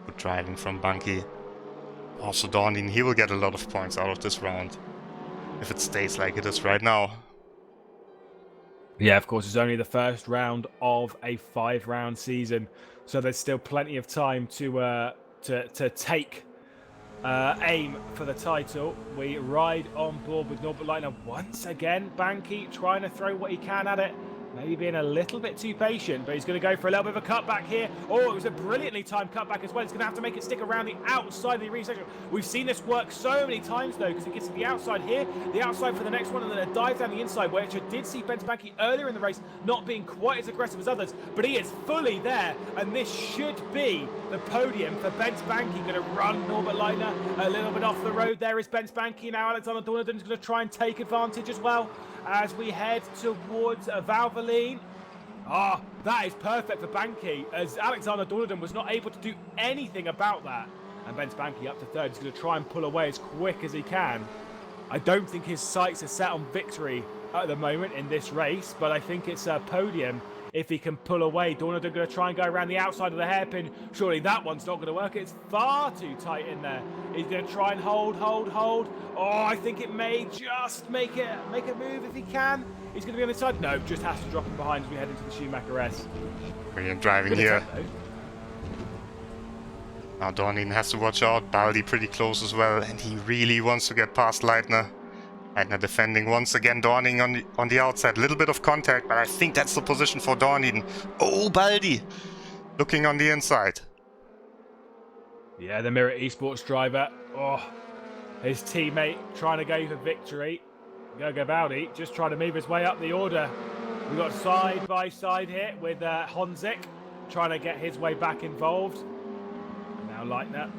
Good driving from Banky. Also Dornin, he will get a lot of points out of this round, if it stays like it is right now. Yeah, of course, it's only the first round of a 5-round season, so there's still plenty of time to take aim for the title. We ride on board with Norbert Leitner once again. Banky trying to throw what he can at it. Maybe being a little bit too patient, but he's going to go for a little bit of a cutback here. Oh, it was a brilliantly timed cutback as well. He's going to have to make it stick around the outside of the arena section. We've seen this work so many times, though, because it gets to the outside here, the outside for the next one, and then a dive down the inside, which I did see Bent Banky earlier in the race not being quite as aggressive as others, but he is fully there, and this should be the podium for Bent Banky. Going to run Norbert Leitner a little bit off the road. There is Bent Banky. Now Alexander Dornadon is going to try and take advantage as well as we head towards Valvoline. Ah, that is perfect for Banky, as Alexander Dornadon was not able to do anything about that. And Bent Banky up to third. He's going to try and pull away as quick as he can. I don't think his sights are set on victory at the moment in this race, but I think it's a podium if he can pull away. Dornadon going to try and go around the outside of the hairpin. Surely that one's not going to work. It's far too tight in there. He's going to try and hold. Oh, I think it may just make a move if he can. He's going to be on the side. No, just has to drop him behind as we head into the Schumacher S. Brilliant driving here. Now Dornin has to watch out. Baldi pretty close as well, and he really wants to get past Leitner. Leitner defending once again. Dornin on the outside. A little bit of contact, but I think that's the position for Dornin. Oh, Baldi looking on the inside. Yeah, the Mirror Esports driver. Oh, his teammate trying to go for victory. Gergo Baldi just trying to move his way up the order. We've got side by side here with Honzik trying to get his way back involved. Now Leitner.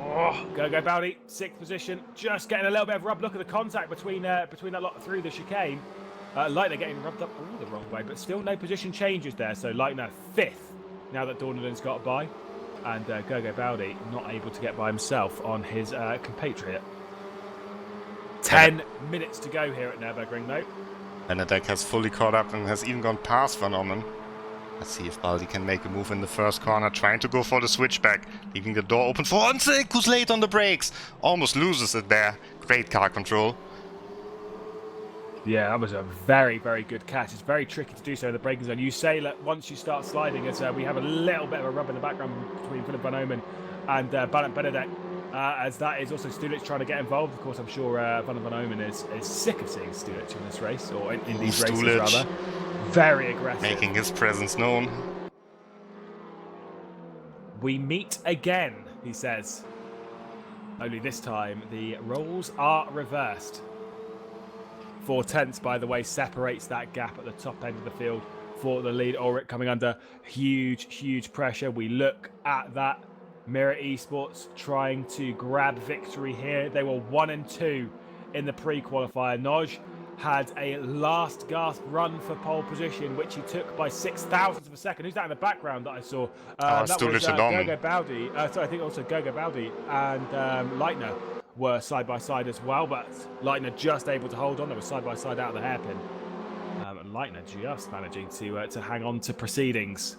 Oh, Gergo Baldi, 6th position. Just getting a little bit of rub. Look at the contact between that lot through the chicane. Leitner getting rubbed up all the wrong way, but still no position changes there. So Leitner 5th now that Dornadon's got by. And Gergo Baldi not able to get by himself on his compatriot. 10 minutes to go here at Nürburgring, though. Benedek has fully caught up and has even gone past Van Ommen. Let's see if Baldi can make a move in the first corner, trying to go for the switchback, leaving the door open for Honzik, who's late on the brakes. Almost loses it there. Great car control. Yeah, that was a very, very good catch. It's very tricky to do so in the braking zone. You say that once you start sliding, as we have a little bit of a rub in the background between Philip Van Ommen and Benedek. As that is also Stulic trying to get involved. Of course, I'm sure Van Ommen is sick of seeing Stulic in this race, or in these races rather. Very aggressive. Making his presence known. We meet again, he says. Only this time, the roles are reversed. 4 tenths, by the way, separates that gap at the top end of the field for the lead. Ulrich coming under huge pressure. We look at that. Mirror Esports trying to grab victory here. They were 1 and 2 in the pre-qualifier. Noj had a last gasp run for pole position, which he took by 0.006 of a second. Who's that in the background that I saw? That was Gergo Baldi. So I think also Gergo Baldi and Leitner were side by side as well, but Leitner just able to hold on. They were side by side out of the hairpin. And Leitner just managing to hang on to proceedings.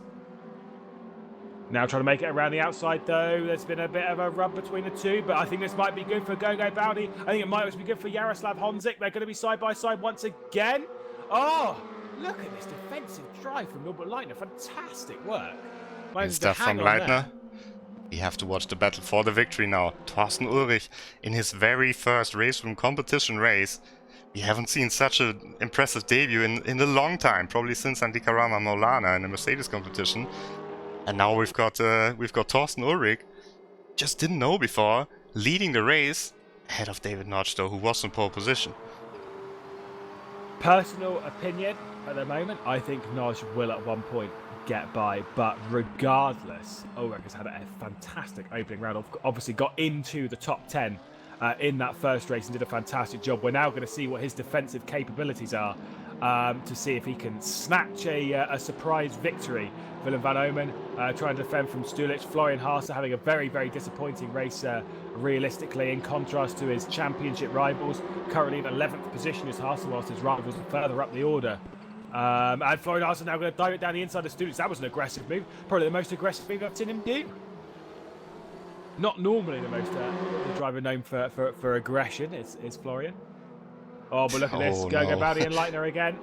Now trying to make it around the outside, though. There's been a bit of a rub between the two, but I think this might be good for Gergo Baldi. I think it might also be good for Jaroslav Honzik. They're going to be side by side once again. Oh, look at this defensive drive from Norbert Leitner. Fantastic work. Good stuff from Leitner. We have to watch the battle for the victory now. Thorsten Ulrich in his very first RaceRoom competition race. We haven't seen such an impressive debut in a long time, probably since Andikarama Maulana in the Mercedes competition. And now we've got Thorsten Ulrich, just didn't know before, leading the race ahead of David Notch, though, who was in pole position. Personal opinion at the moment, I think Notch will at one point get by, but regardless, Ulrich has had a fantastic opening round. Obviously got into the top 10 in that first race and did a fantastic job. We're now going to see what his defensive capabilities are to see if he can snatch a surprise victory. Willem van Oomen trying to defend from Stulic. Florian Haase having a very, very disappointing race realistically, in contrast to his championship rivals. Currently in 11th position is Haase, whilst his rivals are further up the order. And Florian Haase now going to dive it down the inside of Stulic. That was an aggressive move. Probably the most aggressive move I've seen him do. Not normally the most the driver known for aggression is Florian. Oh, but look at this. Gergo Baldi and Leitner again.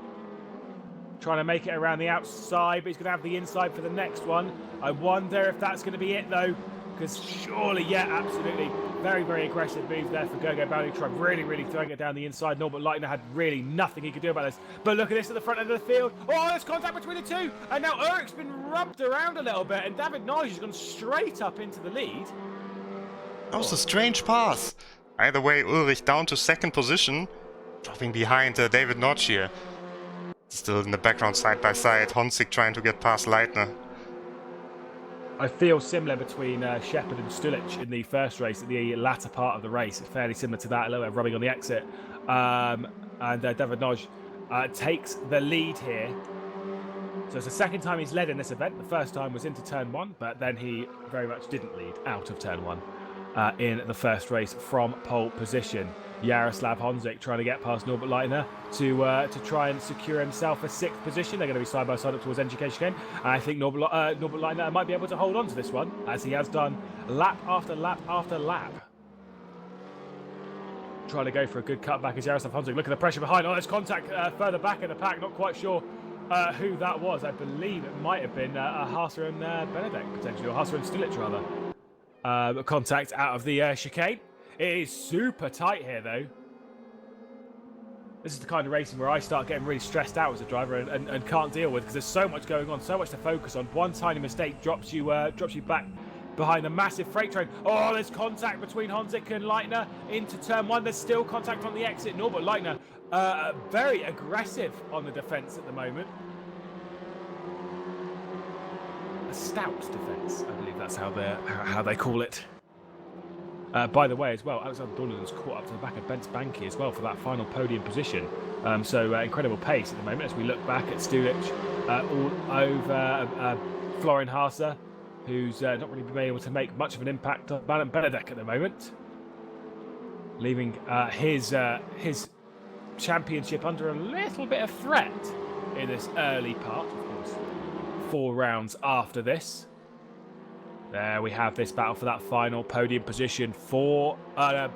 Trying to make it around the outside, but he's going to have the inside for the next one. I wonder if that's going to be it, though, because surely, yeah, absolutely. Very, very aggressive move there for Gergo Baldi. Tried really, really throwing it down the inside. Norbert Leitner had really nothing he could do about this. But look at this at the front end of the field. Oh, there's contact between the two. And now Ulrich's been rubbed around a little bit, and David Nagy has gone straight up into the lead. That was a strange pass. Either way, Ulrich down to second position, dropping behind David Notch here. Still in the background side by side, Honzik trying to get past Leitner. I feel similar between Shepard and Stulic in the first race, at the latter part of the race. It's fairly similar to that, a little bit of rubbing on the exit. And David Notch takes the lead here. So it's the second time he's led in this event. The first time was into turn 1, but then he very much didn't lead out of turn 1 in the first race from pole position. Jaroslav Honzik trying to get past Norbert Leitner to try and secure himself a 6th position. They're going to be side by side up towards Education again. And I think Norbert Leitner might be able to hold on to this one, as he has done lap after lap after lap. Trying to go for a good cutback is Jaroslav Honzik. Look at the pressure behind. Oh, there's contact further back in the pack. Not quite sure who that was. I believe it might have been Haase and Benedek, potentially, or Haase and Stulic, rather. Contact out of the chicane. It is super tight here, though. This is the kind of racing where I start getting really stressed out as a driver and can't deal with, because there's so much going on, so much to focus on. One tiny mistake drops you back behind a massive freight train. Oh, there's contact between Honzik and Leitner into turn 1. There's still contact on the exit. Norbert Leitner very aggressive on the defence at the moment. A stout defence, I believe that's how they call it. By the way, as well, Alexander Dornan's caught up to the back of Bence Banky as well for that final podium position. So incredible pace at the moment as we look back at Stulic all over Florian Haase, who's not really been able to make much of an impact on Benedek at the moment, leaving his championship under a little bit of threat in this early part. Of course, 4 rounds after this. There we have this battle for that final podium position for 5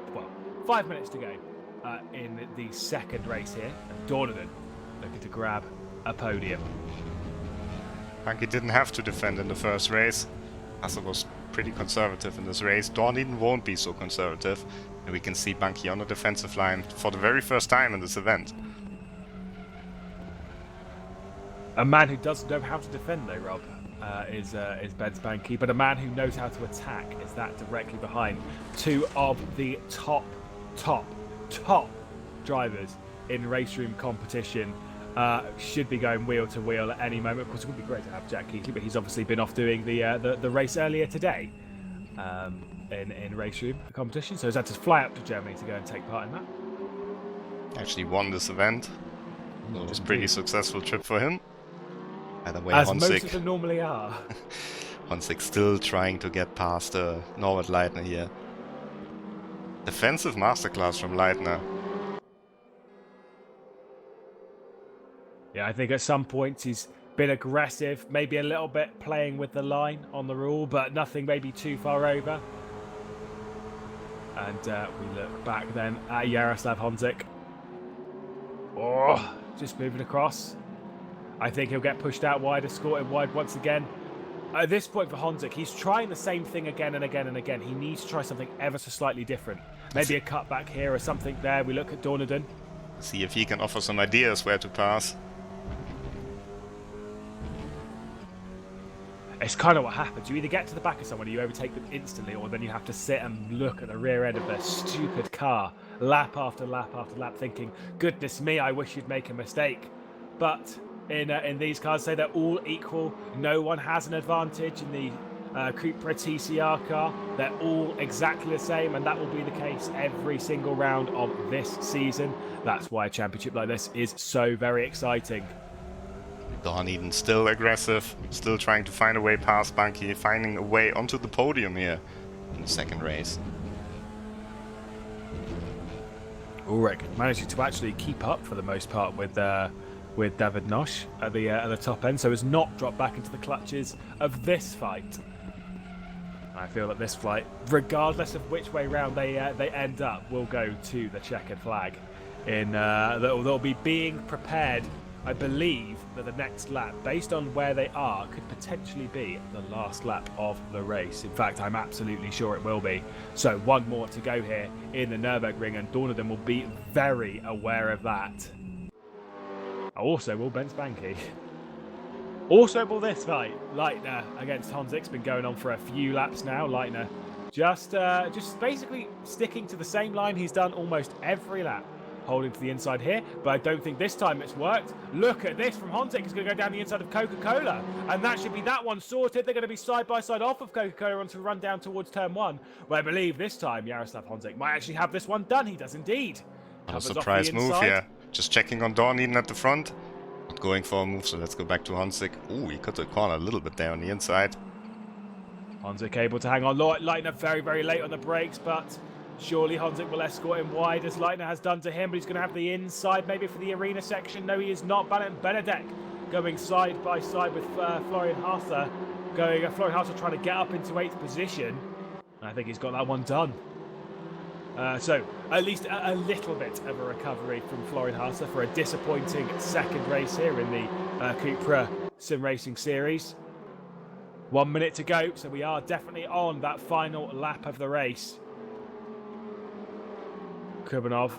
minutes to go in the second race here. And Dornan looking to grab a podium. Banky didn't have to defend in the first race. Hasse was pretty conservative in this race. Dornan won't be so conservative. And we can see Banky on the defensive line for the very first time in this event. A man who doesn't know how to defend, though, Rob, is Bence Banky, but a man who knows how to attack is that directly behind 2 of the top drivers in RaceRoom competition. Should be going wheel to wheel at any moment. Of course, it would be great to have Jack Keighley, but he's obviously been off doing the race earlier today in RaceRoom competition, so he's had to fly up to Germany to go and take part in that. Actually won this event. It was a pretty successful trip for him. By the way, as most of them normally are. Honzik still trying to get past Norbert Leitner here. Defensive masterclass from Leitner. Yeah, I think at some points he's been aggressive, maybe a little bit playing with the line on the rule, but nothing maybe too far over. And we look back then at Jaroslav Honzik. Oh, just moving across. I think he'll get pushed out wide, escorted wide once again. At this point for Honzik, he's trying the same thing again and again and again. He needs to try something ever so slightly different. Maybe a cutback here or something there. We look at Dornaden. See if he can offer some ideas where to pass. It's kind of what happens. You either get to the back of someone and you overtake them instantly, or then you have to sit and look at the rear end of their stupid car lap after lap after lap thinking, goodness me, I wish you'd make a mistake. But in these cars, say they're all equal. No one has an advantage in the CUPRA TCR car. They're all exactly the same, and that will be the case every single round of this season. That's why a championship like this is so very exciting. Don Eden still aggressive, still trying to find a way past Bunky, finding a way onto the podium here in the second race. Ulrich managing to actually keep up for the most part with David Nosh at the top end, so has not dropped back into the clutches of this fight. I feel that this flight, regardless of which way round they end up, will go to the checkered flag. They'll be being prepared. I believe that the next lap, based on where they are, could potentially be the last lap of the race. In fact, I'm absolutely sure it will be. So one more to go here in the Nürburgring, and Dorneden will be very aware of that. Also will Ben Spanky. Also will this fight. Leitner against Honzik's been going on for a few laps now. Leitner just basically sticking to the same line he's done almost every lap. Holding to the inside here, but I don't think this time it's worked. Look at this from Honzik. It's going to go down the inside of Coca-Cola, and that should be that one sorted. They're going to be side by side off of Coca-Cola on to run down towards turn 1, where I believe this time Jaroslav Honzik might actually have this one done. He does indeed. What a surprise move here. Just checking on Dawn Eden at the front. Not going for a move, so let's go back to Honzik. Ooh, he cut the corner a little bit there on the inside. Honzik able to hang on. Leitner very, very late on the brakes, but surely Honzik will escort him wide, as Leitner has done to him, but he's going to have the inside maybe for the arena section. No, he is not. Benedek going side by side with Florian Harser. Florian Harser trying to get up into 8th position. I think he's got that one done. So at least a little bit of a recovery from Florian Harser for a disappointing second race here in the CUPRA Simracing Series. 1 minute to go, so we are definitely on that final lap of the race. Kubanov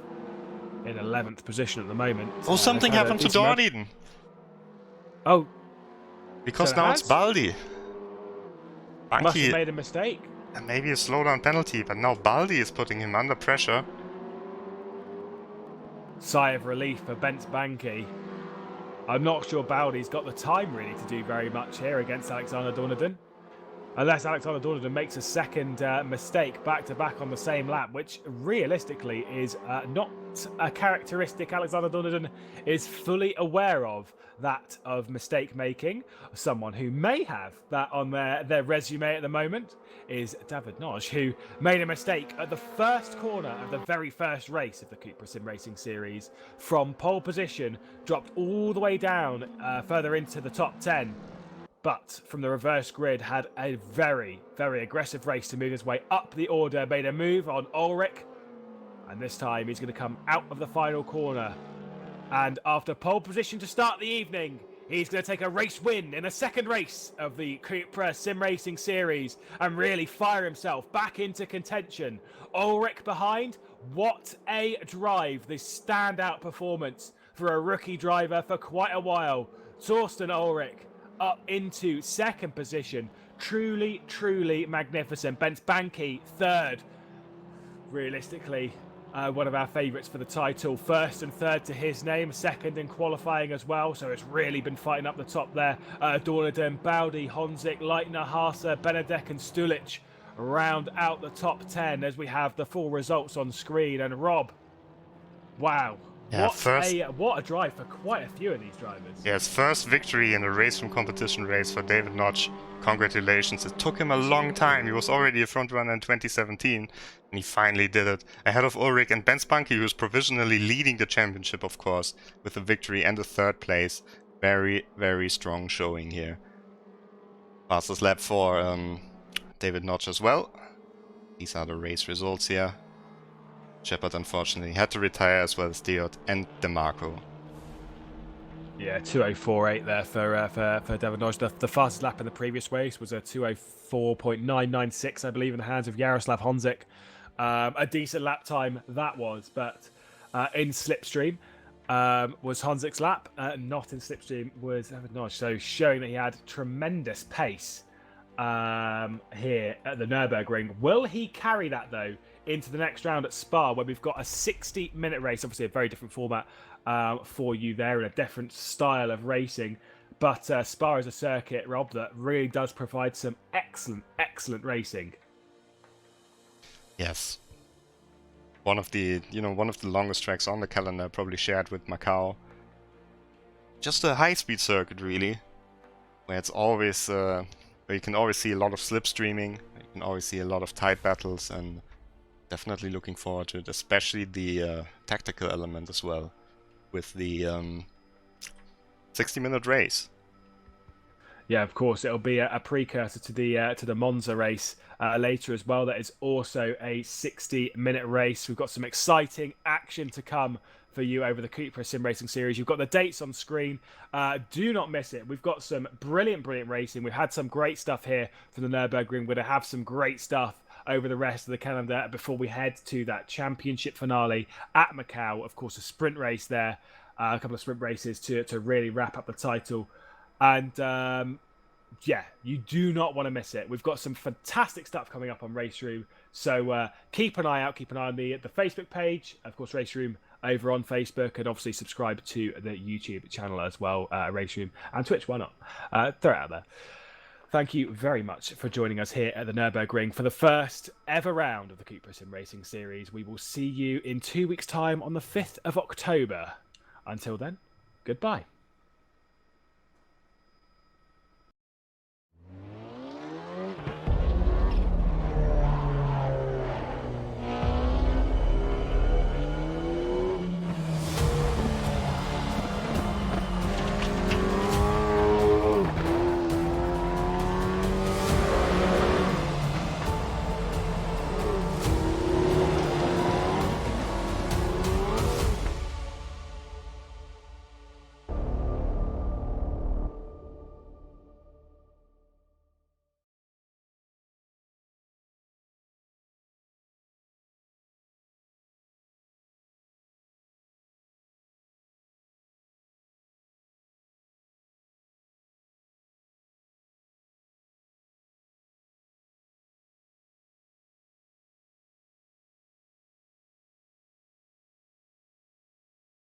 in 11th position at the moment. Oh, something happened to Dawn Eden. Oh. Because so now it's Baldi. Must have made a mistake. And maybe a slowdown penalty, but now Baldi is putting him under pressure. Sigh of relief for Bent Banky. I'm not sure Baldi's got the time really to do very much here against Alexander Dorneden. Unless Alexander Dorneden makes a second mistake back-to-back on the same lap, which realistically is not a characteristic Alexander Dorneden is fully aware of, that of mistake-making. Someone who may have that on their resume at the moment is David Noj, who made a mistake at the first corner of the very first race of the CUPRA Simracing Series. From pole position, dropped all the way down further into the top 10. But from the reverse grid, had a very, very aggressive race to move his way up the order, made a move on Ulrich, and this time he's going to come out of the final corner. And after pole position to start the evening, he's going to take a race win in the second race of the CUPRA Simracing Series and really fire himself back into contention. Ulrich behind, what a drive, this standout performance for a rookie driver for quite a while. Torsten Ulrich up into second position. Truly, truly magnificent. Bent Banky, third. Realistically, one of our favourites for the title. First and third to his name. Second in qualifying as well. So it's really been fighting up the top there. Dorneden, Baldi, Honzik, Leitner, Harser, Benedek and Stulic round out the top 10 as we have the full results on screen. And Rob, wow. Yeah, what a drive for quite a few of these drivers. Yes, first victory in a RaceRoom competition race for David Notch. Congratulations. It took him a long time. He was already a front runner in 2017, and he finally did it. Ahead of Ulrich and Ben Spunky, who was provisionally leading the championship, of course, with a victory and a third place. Very, very strong showing here. Fastest lap for David Notch as well. These are the race results here. Shepard unfortunately had to retire, as well as Diot and DeMarco. Yeah, 2:04.8 there for David Noj. The fastest lap in the previous race was a 2:04.996, I believe, in the hands of Jaroslav Honzik. A decent lap time that was, but in slipstream was Honzik's lap. Not in slipstream was David Noj. So showing that he had tremendous pace here at the Nürburgring. Will he carry that though into the next round at Spa, where we've got a 60-minute race? Obviously a very different format for you there, and a different style of racing. But Spa is a circuit, Rob, that really does provide some excellent racing. Yes. One of the longest tracks on the calendar, probably shared with Macau. Just a high-speed circuit, really, where it's always where you can always see a lot of slipstreaming. You can always see a lot of tight battles, and definitely looking forward to it, especially the tactical element as well, with the 60-minute race. Yeah, of course, it'll be a precursor to the Monza race later as well. That is also a 60-minute race. We've got some exciting action to come for you over the CUPRA Simracing Series. You've got the dates on screen. Do not miss it. We've got some brilliant racing. We've had some great stuff here from the Nürburgring. We're going to have some great stuff over the rest of the calendar before we head to that championship finale at Macau. Of course, a sprint race there. A couple of sprint races to really wrap up the title. And yeah, you do not want to miss it. We've got some fantastic stuff coming up on RaceRoom. So keep an eye out. Keep an eye on the Facebook page. Of course, RaceRoom over on Facebook. And obviously subscribe to the YouTube channel as well, RaceRoom. And Twitch, why not? Throw it out there. Thank you very much for joining us here at the Nürburgring for the first ever round of the CUPRA Simracing Series. We will see you in 2 weeks' time on the 5th of October. Until then, goodbye.